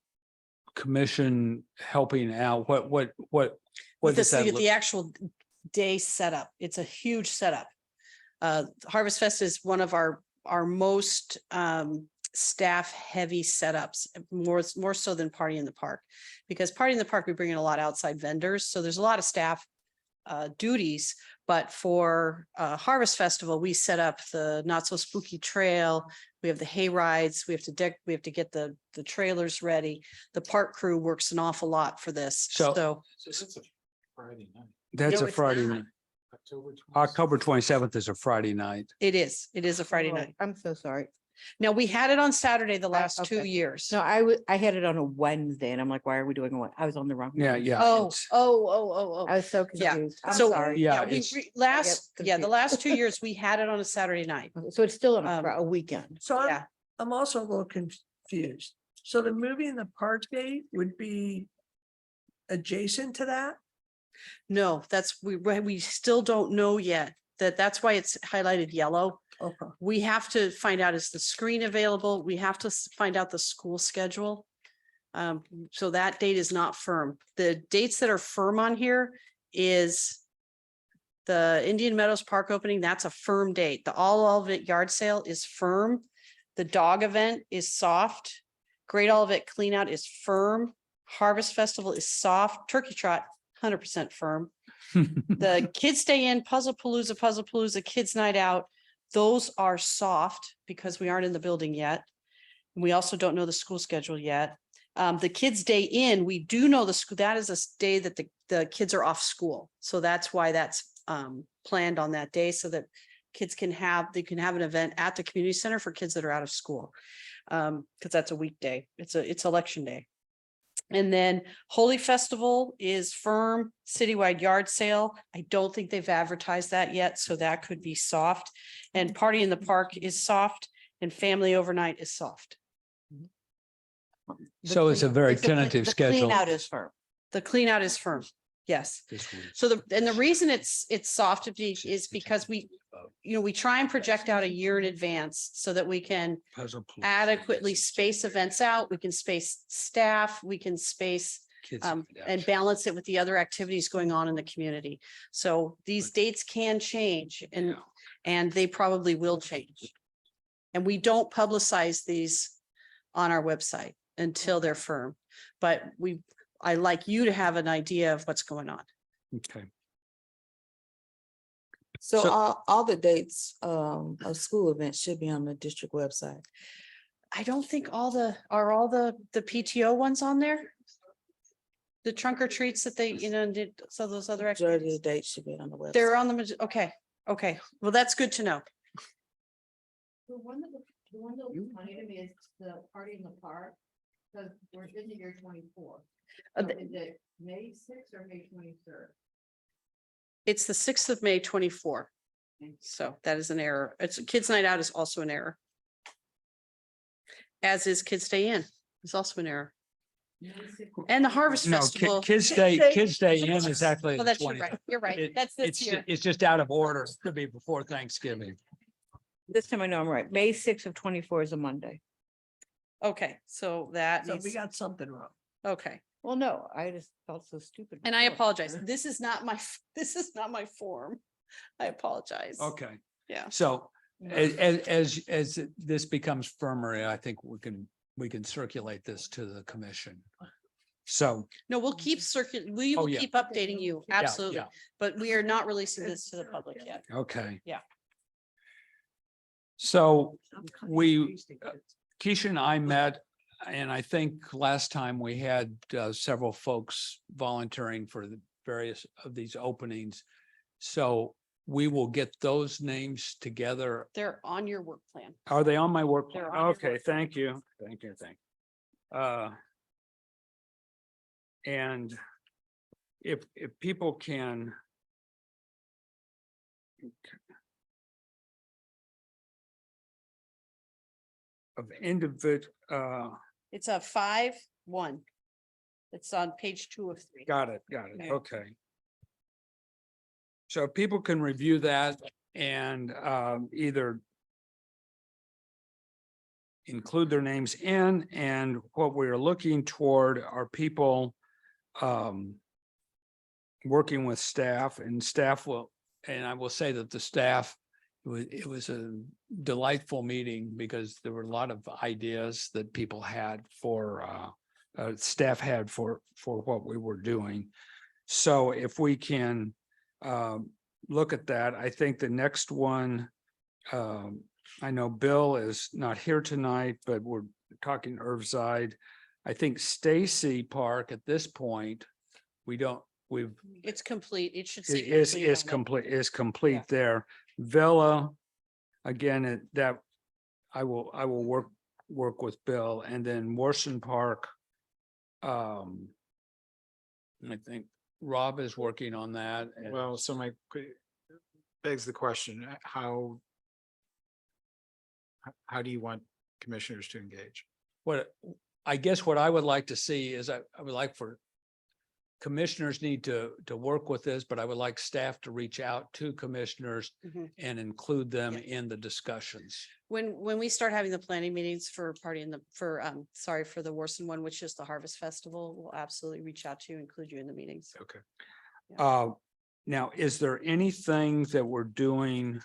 commission helping out. What does that look? The actual day setup, it's a huge setup. Harvest Fest is one of our most staff heavy setups, more so than Party in the Park, because Party in the Park, we bring in a lot of outside vendors. So there's a lot of staff duties, but for Harvest Festival, we set up the not so spooky trail. We have the hay rides. We have to get the trailers ready. The park crew works an awful lot for this. So- It's a Friday night. That's No, a it's Friday not. night. October 27th. October 27th is a Friday night. It is a Friday Oh, night. I'm so sorry. Now, we had it on Saturday the last 2 okay. years. No, I had it on a Wednesday, and I'm like, why are we doing one? I was on the wrong. Yeah, one. yeah. Oh, it's- I was so Yeah. confused. I'm So- sorry. Yeah, We it's- the last 2 years, we had it on a Saturday night. Okay, so it's still on Um, a weekend. So Yeah. I'm also a little confused. So the movie in the park date would be adjacent to that? No, we still don't know yet. That's why it's highlighted yellow. Okay. We have to find out, is the screen available? We have to find out the school schedule. So that date is not firm. The dates that are firm on here is the Indian Meadows Park opening. That's a firm date. The all Olivet yard sale is firm. The dog event is soft. Great Olivet clean out is firm. Harvest Festival is soft. Turkey Trot, 100% firm. The Kids Stay In, Puzzle Palooza, Kids Night Out, Those are soft because we aren't in the building yet. We also don't know the school schedule yet. The Kids Day In, we do know the school, that is a day that the kids are off school. So that's why that's planned on that day so that kids can have, they can have an event at the community center for kids that are out of school. Because that's a weekday. It's election day. And then Holy Festival is firm, citywide yard sale. I don't think they've advertised that yet, so that could be soft. And Party in the Park is soft and Family Overnight is soft. So it's a very It's the clean- tentative the schedule. Clean out is firm. The clean out is firm. Yes. this week. So the reason it's soft is because we try and project out a year in advance so that we can Puzzle pieces. adequately space events out. We can space staff, we can space Kids and adaptation. balance it with the other activities going on in the community. So these dates can change Yeah. and they probably will change. And we don't publicize these on our website until they're firm. But I like you to have an idea of what's going on. Okay. So So- all the dates of school events should be on the district website. I don't think all the PTO ones on there. The trunk or treats that they, did, so those other Majority of activities, the dates should be on the website. they're on okay, well, that's good to know. The one that looks funny to me is the Party in the Park, because we're in the year 24. Uh, So the- is it May 6th or May 23rd? It's the 6th of May, 24. So that is an error. It's Kids Night Out is also an error. As is Kids Day In, is also an error. May 6th. And the Harvest No, Festival. Kids Day In is actually Oh, the that's, you're 20th. right, you're right. It- That's this year. It's just out of order. Could be before Thanksgiving. This time I know I'm right. May 6th of 24 is a Monday. Okay, so that So we needs, got something wrong. okay. Well, no, I just felt so stupid. And I before. apologize. This is not my, this is not my form. I apologize. Okay. Yeah. So as this becomes firmer, I think we can circulate this to the commission. So. No, we'll keep we Oh, will yeah. keep updating you, yeah, absolutely. yeah, But we are not releasing this to the public yet. Okay. Yeah. So Keisha and I met, and I think last time we had several folks volunteering for the various of these openings. So we will get those names together. They're on your work plan. Are they on my work? They're plan? on your Okay, work thank you. Thank you, thank you. And if people can. Of individual, It's a 5-1. It's on page 2 of 3. got it, Okay. okay. So people can review that and either include their names in, and what we're looking toward are people working with staff, and staff will, and I will say that the staff, it was a delightful meeting because there were a lot of ideas that people had for staff had for what we were doing. So if we can look at that, I think the next one, I know Bill is not here tonight, but we're talking Irvside. I think Stacy Park at this point, It's complete. It should say. is complete on it. complete Yeah. there. Villa, again, that I will work with Bill, and then Morrison Park. I think Rob is working on that. and- Well, so begs the question, how do you want commissioners to engage? I guess what I would like to see is I would like for commissioners need to work with this, but I would like staff to reach out to commissioners Mhm. and include them Yeah. in the discussions. When we start having the planning meetings for for the Warson one, which is the Harvest Festival, we'll absolutely reach out to you, include you in the meetings. Okay. Now, is there anything that we're doing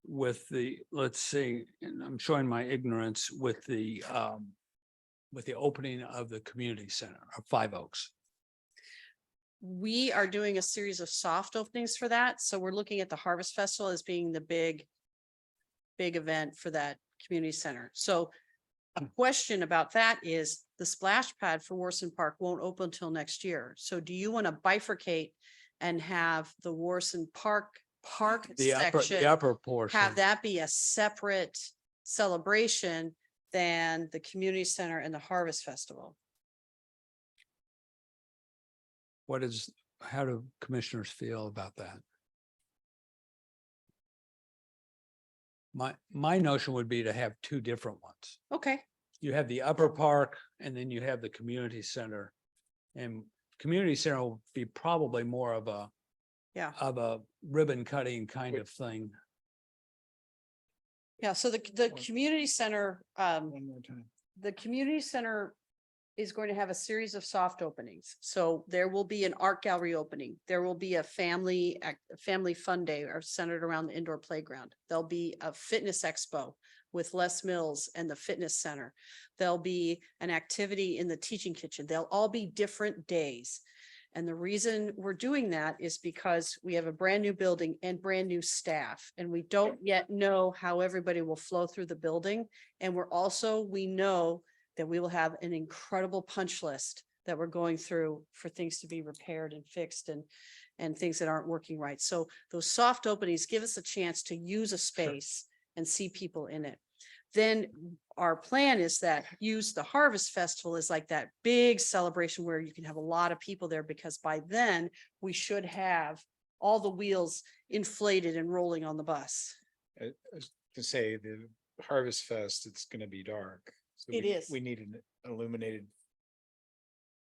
with let's see, and I'm showing my ignorance with the opening of the community center of Five Oaks? We are doing a series of soft openings for that. So we're looking at the Harvest Festival as being the big big event for that community center. So a question about that is the splash pad for Warson Park won't open until next year. So do you want to bifurcate and have the Warson Park The section? upper portion. Have that be a separate celebration than the community center and the Harvest Festival? How do commissioners feel about that? My notion would be to have two different ones. Okay, You have the upper park and then you have the community center. And community center will be probably more of a ribbon cutting kind of thing. yeah, so the community center, One more time. the community center is going to have a series of soft openings. So there will be an art gallery opening. There will be a family fun day or centered around the indoor playground. There'll be a fitness expo with Les Mills and the fitness center. There'll be an activity in the teaching kitchen. They'll all be different days. And the reason we're doing that is because we have a brand new building and brand new staff, and we don't yet know how everybody will flow through the building. And we know that we will have an incredible punch list that we're going through for things to be repaired and fixed and things that aren't working right. So those soft openings give us a chance to use a space and see people in it. Then our plan is that use the Harvest Festival is like that big celebration where you can have a lot of people there, because by then we should have all the wheels inflated and rolling on the bus. To say the Harvest Fest, it's gonna be dark. So It we- is. We need an illuminated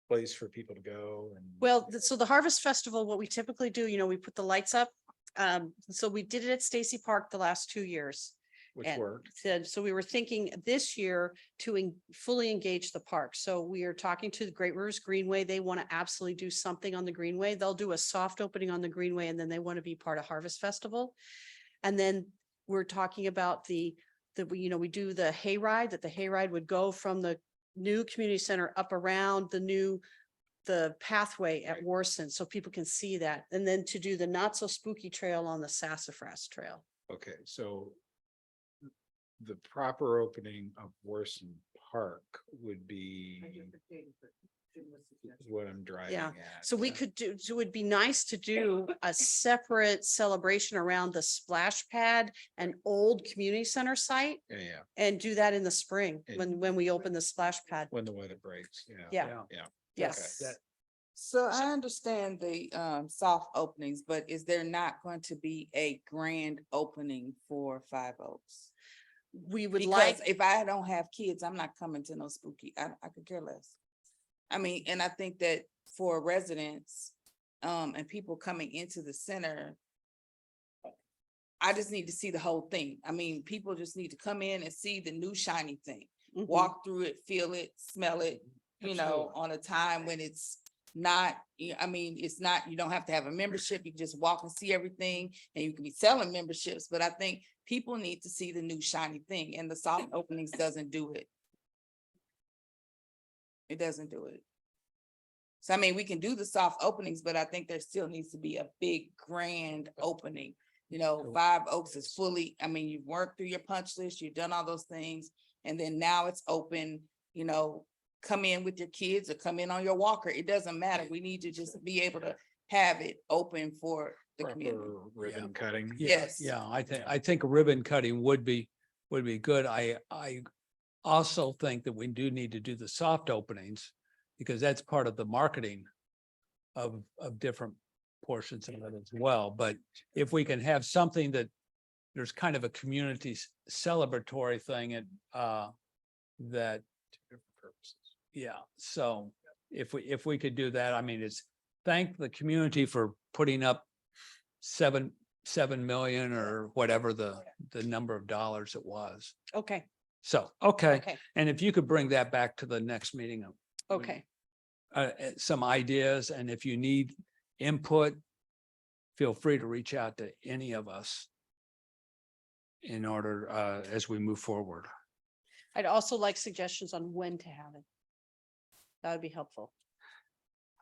place for people to go and. Well, so the Harvest Festival, what we typically do, we put the lights up. So we did it at Stacy Park the last 2 years. Which And worked. so we were thinking this year to fully engage the park. So we are talking to the Great Rivers Greenway. They want to absolutely do something on the Greenway. They'll do a soft opening on the Greenway, and then they want to be part of Harvest Festival. And then we're talking about we do the hayride, that the hayride would go from the new community center up around the pathway at Warson, so people can see that. And then to do the not so spooky trail on the Sassafras Trail. Okay, so the proper opening of Warson Park would be what I'm driving Yeah, at. so we could do, so it would be nice to do a separate celebration around the splash pad and old community center site Yeah, and do that in the spring And- when we open the splash pad. when the weather breaks, Yeah, Yeah. yes. That- So I understand the soft openings, but is there not going to be a grand opening for Five Oaks? We would Because like, if I don't have kids, I'm not coming to no spooky. I could care less. I mean, and I think that for residents and people coming into the center, I just need to see the whole thing. I mean, people just need to come in and see the new shiny thing. Mhm. Walk through it, feel it, smell it, on a time when it's not, I mean, it's not, you don't have to have a membership. You can just walk and see everything, and you can be selling memberships, but I think people need to see the new shiny thing, and the soft openings doesn't do it. It doesn't do it. So I mean, we can do the soft openings, but I think there still needs to be a big grand opening. Five Oaks is fully, I mean, you've worked through your punch list, you've done all those things, and then now it's open, come in with your kids or come in on your walker. It doesn't matter. We need to just be able to have it open for the community. Proper ribbon cutting. Yes. Yeah, I think a ribbon cutting would be good. I also think that we do need to do the soft openings, because that's part of the marketing of different portions of it as well. But if we can have something that there's kind of a community celebratory thing and that, yeah, so if we could do that, I mean, it's thank the community for putting up 7 million or whatever the number of dollars it was. Okay, So, okay, okay, and if you could bring that back to the next meeting, okay. some ideas, and if you need input, feel free to reach out to any of us in order, as we move forward. I'd also like suggestions on when to have it. That would be helpful.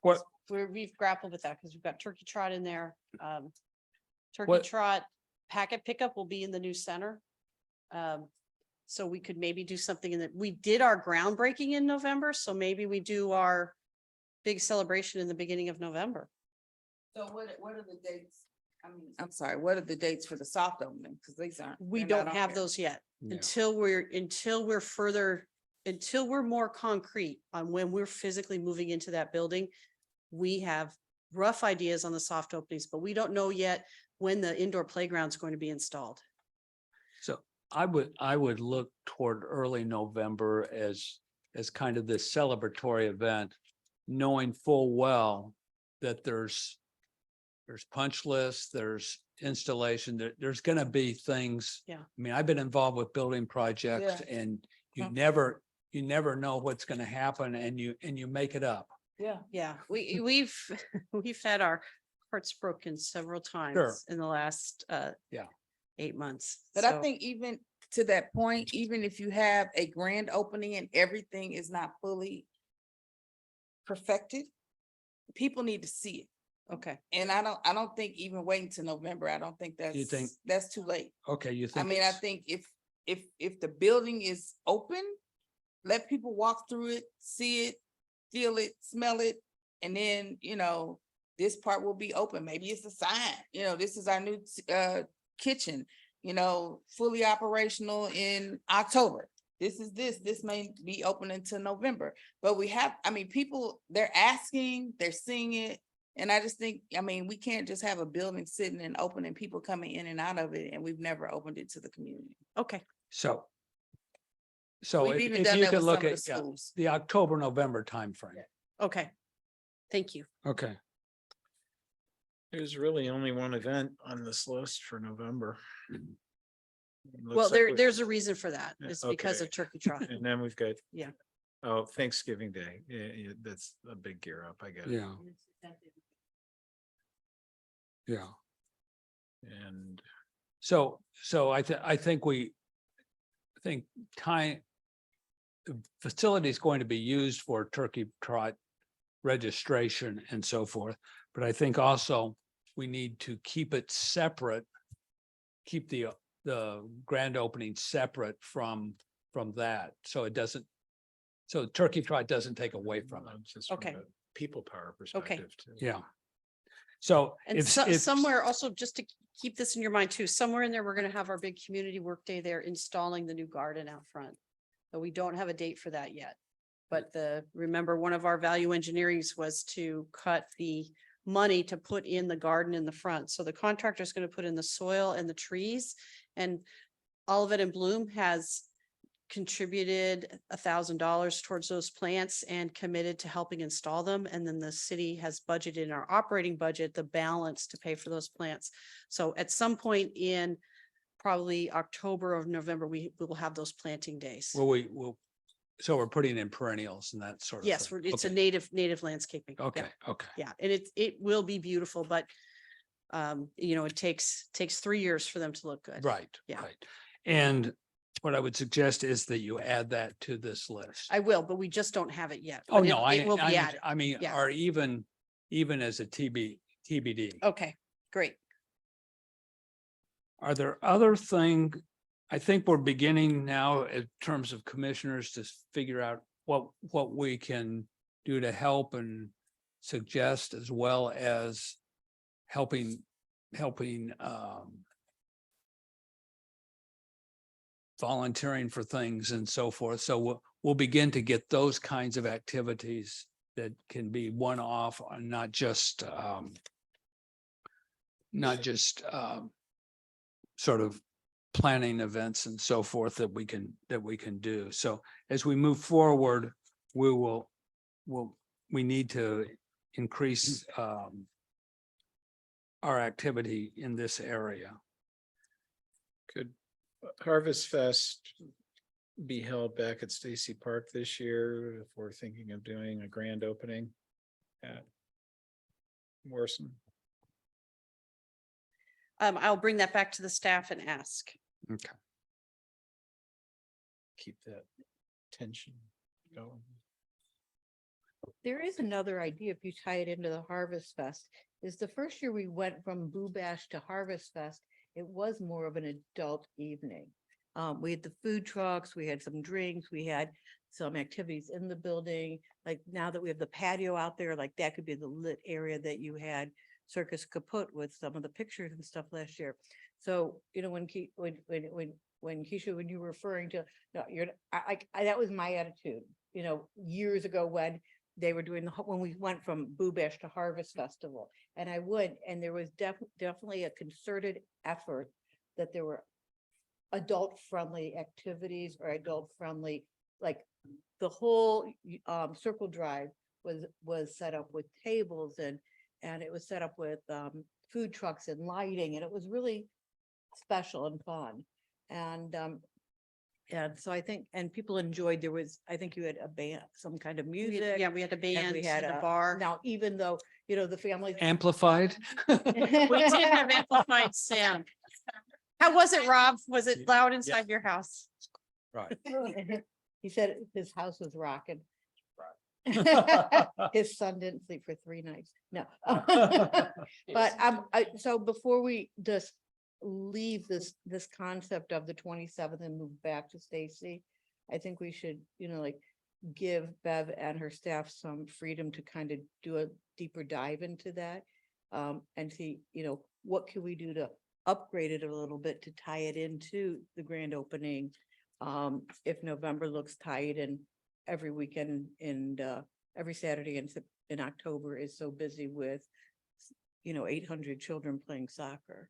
What- We've grappled with that because we've got Turkey Trot in there. Turkey What- Trot packet pickup will be in the new center. So we could maybe do something in that, we did our groundbreaking in November, so maybe we do our big celebration in the beginning of November. So what are the dates? I mean, I'm sorry, what are the dates for the soft opening? Because these aren't. We they're not don't on have there. those yet Yeah. until we're further, until we're more concrete on when we're physically moving into that building. We have rough ideas on the soft openings, but we don't know yet when the indoor playground's going to be installed. So I would look toward early November as kind of this celebratory event, knowing full well that there's punch lists, there's installation, there's gonna be things. Yeah. I mean, I've been involved with building projects and you Huh. never know what's gonna happen and you make it up. Yeah. Yeah, we've had our hearts broken several times in the last Yeah. 8 months. But I So- think even to that point, even if you have a grand opening and everything is not fully perfected, people need to see it. Okay, And I don't think even waiting to November, I don't think You think- that's too late. Okay, you I think? mean, I it's- think if the building is open, let people walk through it, see it, feel it, smell it, and then, this part will be open. Maybe it's a sign, this is our new kitchen, fully operational in October. This may be open until November, but people, they're asking, they're seeing it. And I just think, we can't just have a building sitting and open and people coming in and out of it, and we've never opened it to the community. okay, So We've if even if done you that could with look some of at the yeah, schools. the October, November timeframe. okay. Thank you. Okay, There's really only one event on this list for November. It looks Well, like we- there's a reason for that. Yeah, It's because of okay. Turkey Trot. And then we've got. Yeah. Oh, Thanksgiving Day. Yeah, that's a big gear up, I guess. yeah, yeah. And So I think time. The facility is going to be used for turkey trot registration and so forth, but I think also we need to keep it separate. Keep the grand opening separate from that, so it doesn't. So turkey trot doesn't take away from it. just from Okay. a people power perspective too. Yeah. So And if somewhere also, just to keep this in your mind too, somewhere in there, we're gonna have our big community work day there installing the new garden out front. But we don't have a date for that yet. But remember, one of our value engineerings was to cut the money to put in the garden in the front. So the contractor's gonna put in the soil and the trees. And Olivet and Bloom has contributed $1,000 towards those plants and committed to helping install them. And then the city has budgeted in our operating budget, the balance to pay for those plants. So at some point in probably October or November, we will have those planting days. so we're putting in perennials and that sort of. Yes, thing. it's a Okay. native landscaping. Yeah, Okay, okay. yeah, and it will be beautiful, but it takes 3 years for them to look good. Right, Yeah. right. And what I would suggest is that you add that to this list. I will, but we just don't have it yet. Oh, but no, it will be added. I mean, Yeah. or even as a TBD. Okay, great. Are there other I think we're beginning now in terms of commissioners to figure out what we can do to help and suggest, as well as helping volunteering for things and so forth. So we'll begin to get those kinds of activities that can be one-off, not just sort of planning events and so forth that we can do. So as we move forward, we need to increase our activity in this area. Could Harvest Fest be held back at Stacy Park this year if we're thinking of doing a grand opening at Morrison? I'll bring that back to the staff and ask. Okay. Keep that tension going. There is another idea if you tie it into the Harvest Fest, is the first year we went from Boo Bash to Harvest Fest, it was more of an adult evening. We had the food trucks, we had some drinks, we had some activities in the building. Like now that we have the patio out there, like that could be the lit area that you had Circus Kaput with some of the pictures and stuff last year. So, you know, when Keisha, when you were referring to, no, that was my attitude, you know, years ago when they were doing when we went from Boo Bash to Harvest Festival. And I went, and there was definitely a concerted effort that there were adult-friendly activities or adult-friendly, like the whole Circle Drive was set up with tables and it was set up with food trucks and lighting, and it was really special and fun. And so I think, and people enjoyed, I think you had a band, some kind of music. Yeah, we had a and band, we had a bar. Now, even though, you know, the family. Amplified. We did have amplified sound. How was it, Rob? Was it loud inside your house? Right. He said his house was rocking. His son didn't sleep for 3 nights. No. But so before we just leave this concept of the 27th and move back to Stacy, I think we should, you know, like give Bev and her staff some freedom to kind of do a deeper dive into that. And see, you know, what can we do to upgrade it a little bit to tie it into the grand opening? If November looks tight and every weekend and every Saturday in October is so busy with, you know, 800 children playing soccer.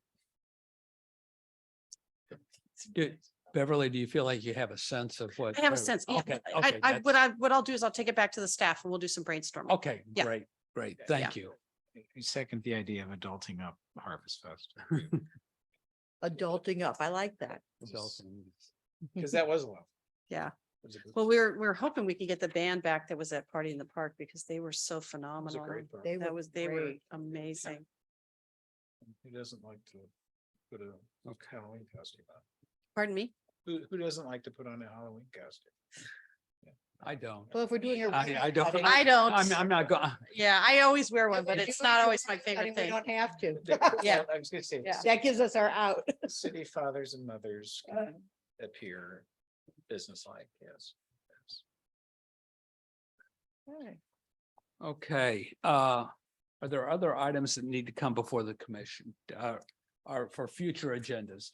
Beverly, do you feel like you have a sense of what? I have a sense. Yeah. Okay, I, okay, what I'll do is I'll take it back to the staff and we'll do some brainstorming. okay, Yeah. great, thank you. I second the idea of adulting up Harvest Fest. Adulting up, I like that. Because that was a lot. Yeah. It was a good- Well, we're hoping we can get the band back that was at Party in the Park because they were so it was a phenomenal. great bar. They They were great. amazing. Who doesn't like to put a Halloween costume on? Pardon me? Who doesn't like to put on a Halloween costume? I don't. Well, if we're doing a. I don't. I don't. I'm not going. Yeah, I always wear one, but If it's you're not doing always a my favorite wedding, thing. We don't have to. Yeah. I was gonna say, Yeah. That gives us our out. city fathers and mothers can appear businesslike, yes. Okay, are there other items that need to come before the commission, or for future agendas?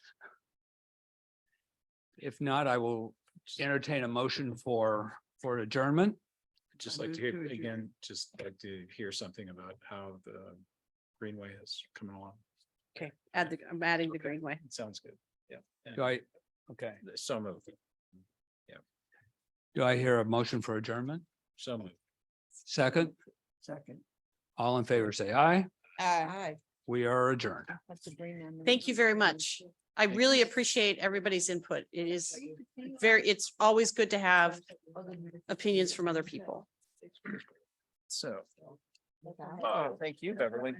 If not, I will entertain a motion for adjournment. Just like to hear, again, just like to hear something about how the Greenway is coming along. Okay, I'm adding the Greenway. It sounds good, yeah. Do I, okay, So moved, do I hear a motion for adjournment? so moved. Second, Second. all in favor, say aye. Aye. We are adjourned. That's a brain memory. Thank you very much. I really appreciate everybody's input. It is it's always good to have opinions from other people. So, oh, thank you, Beverly.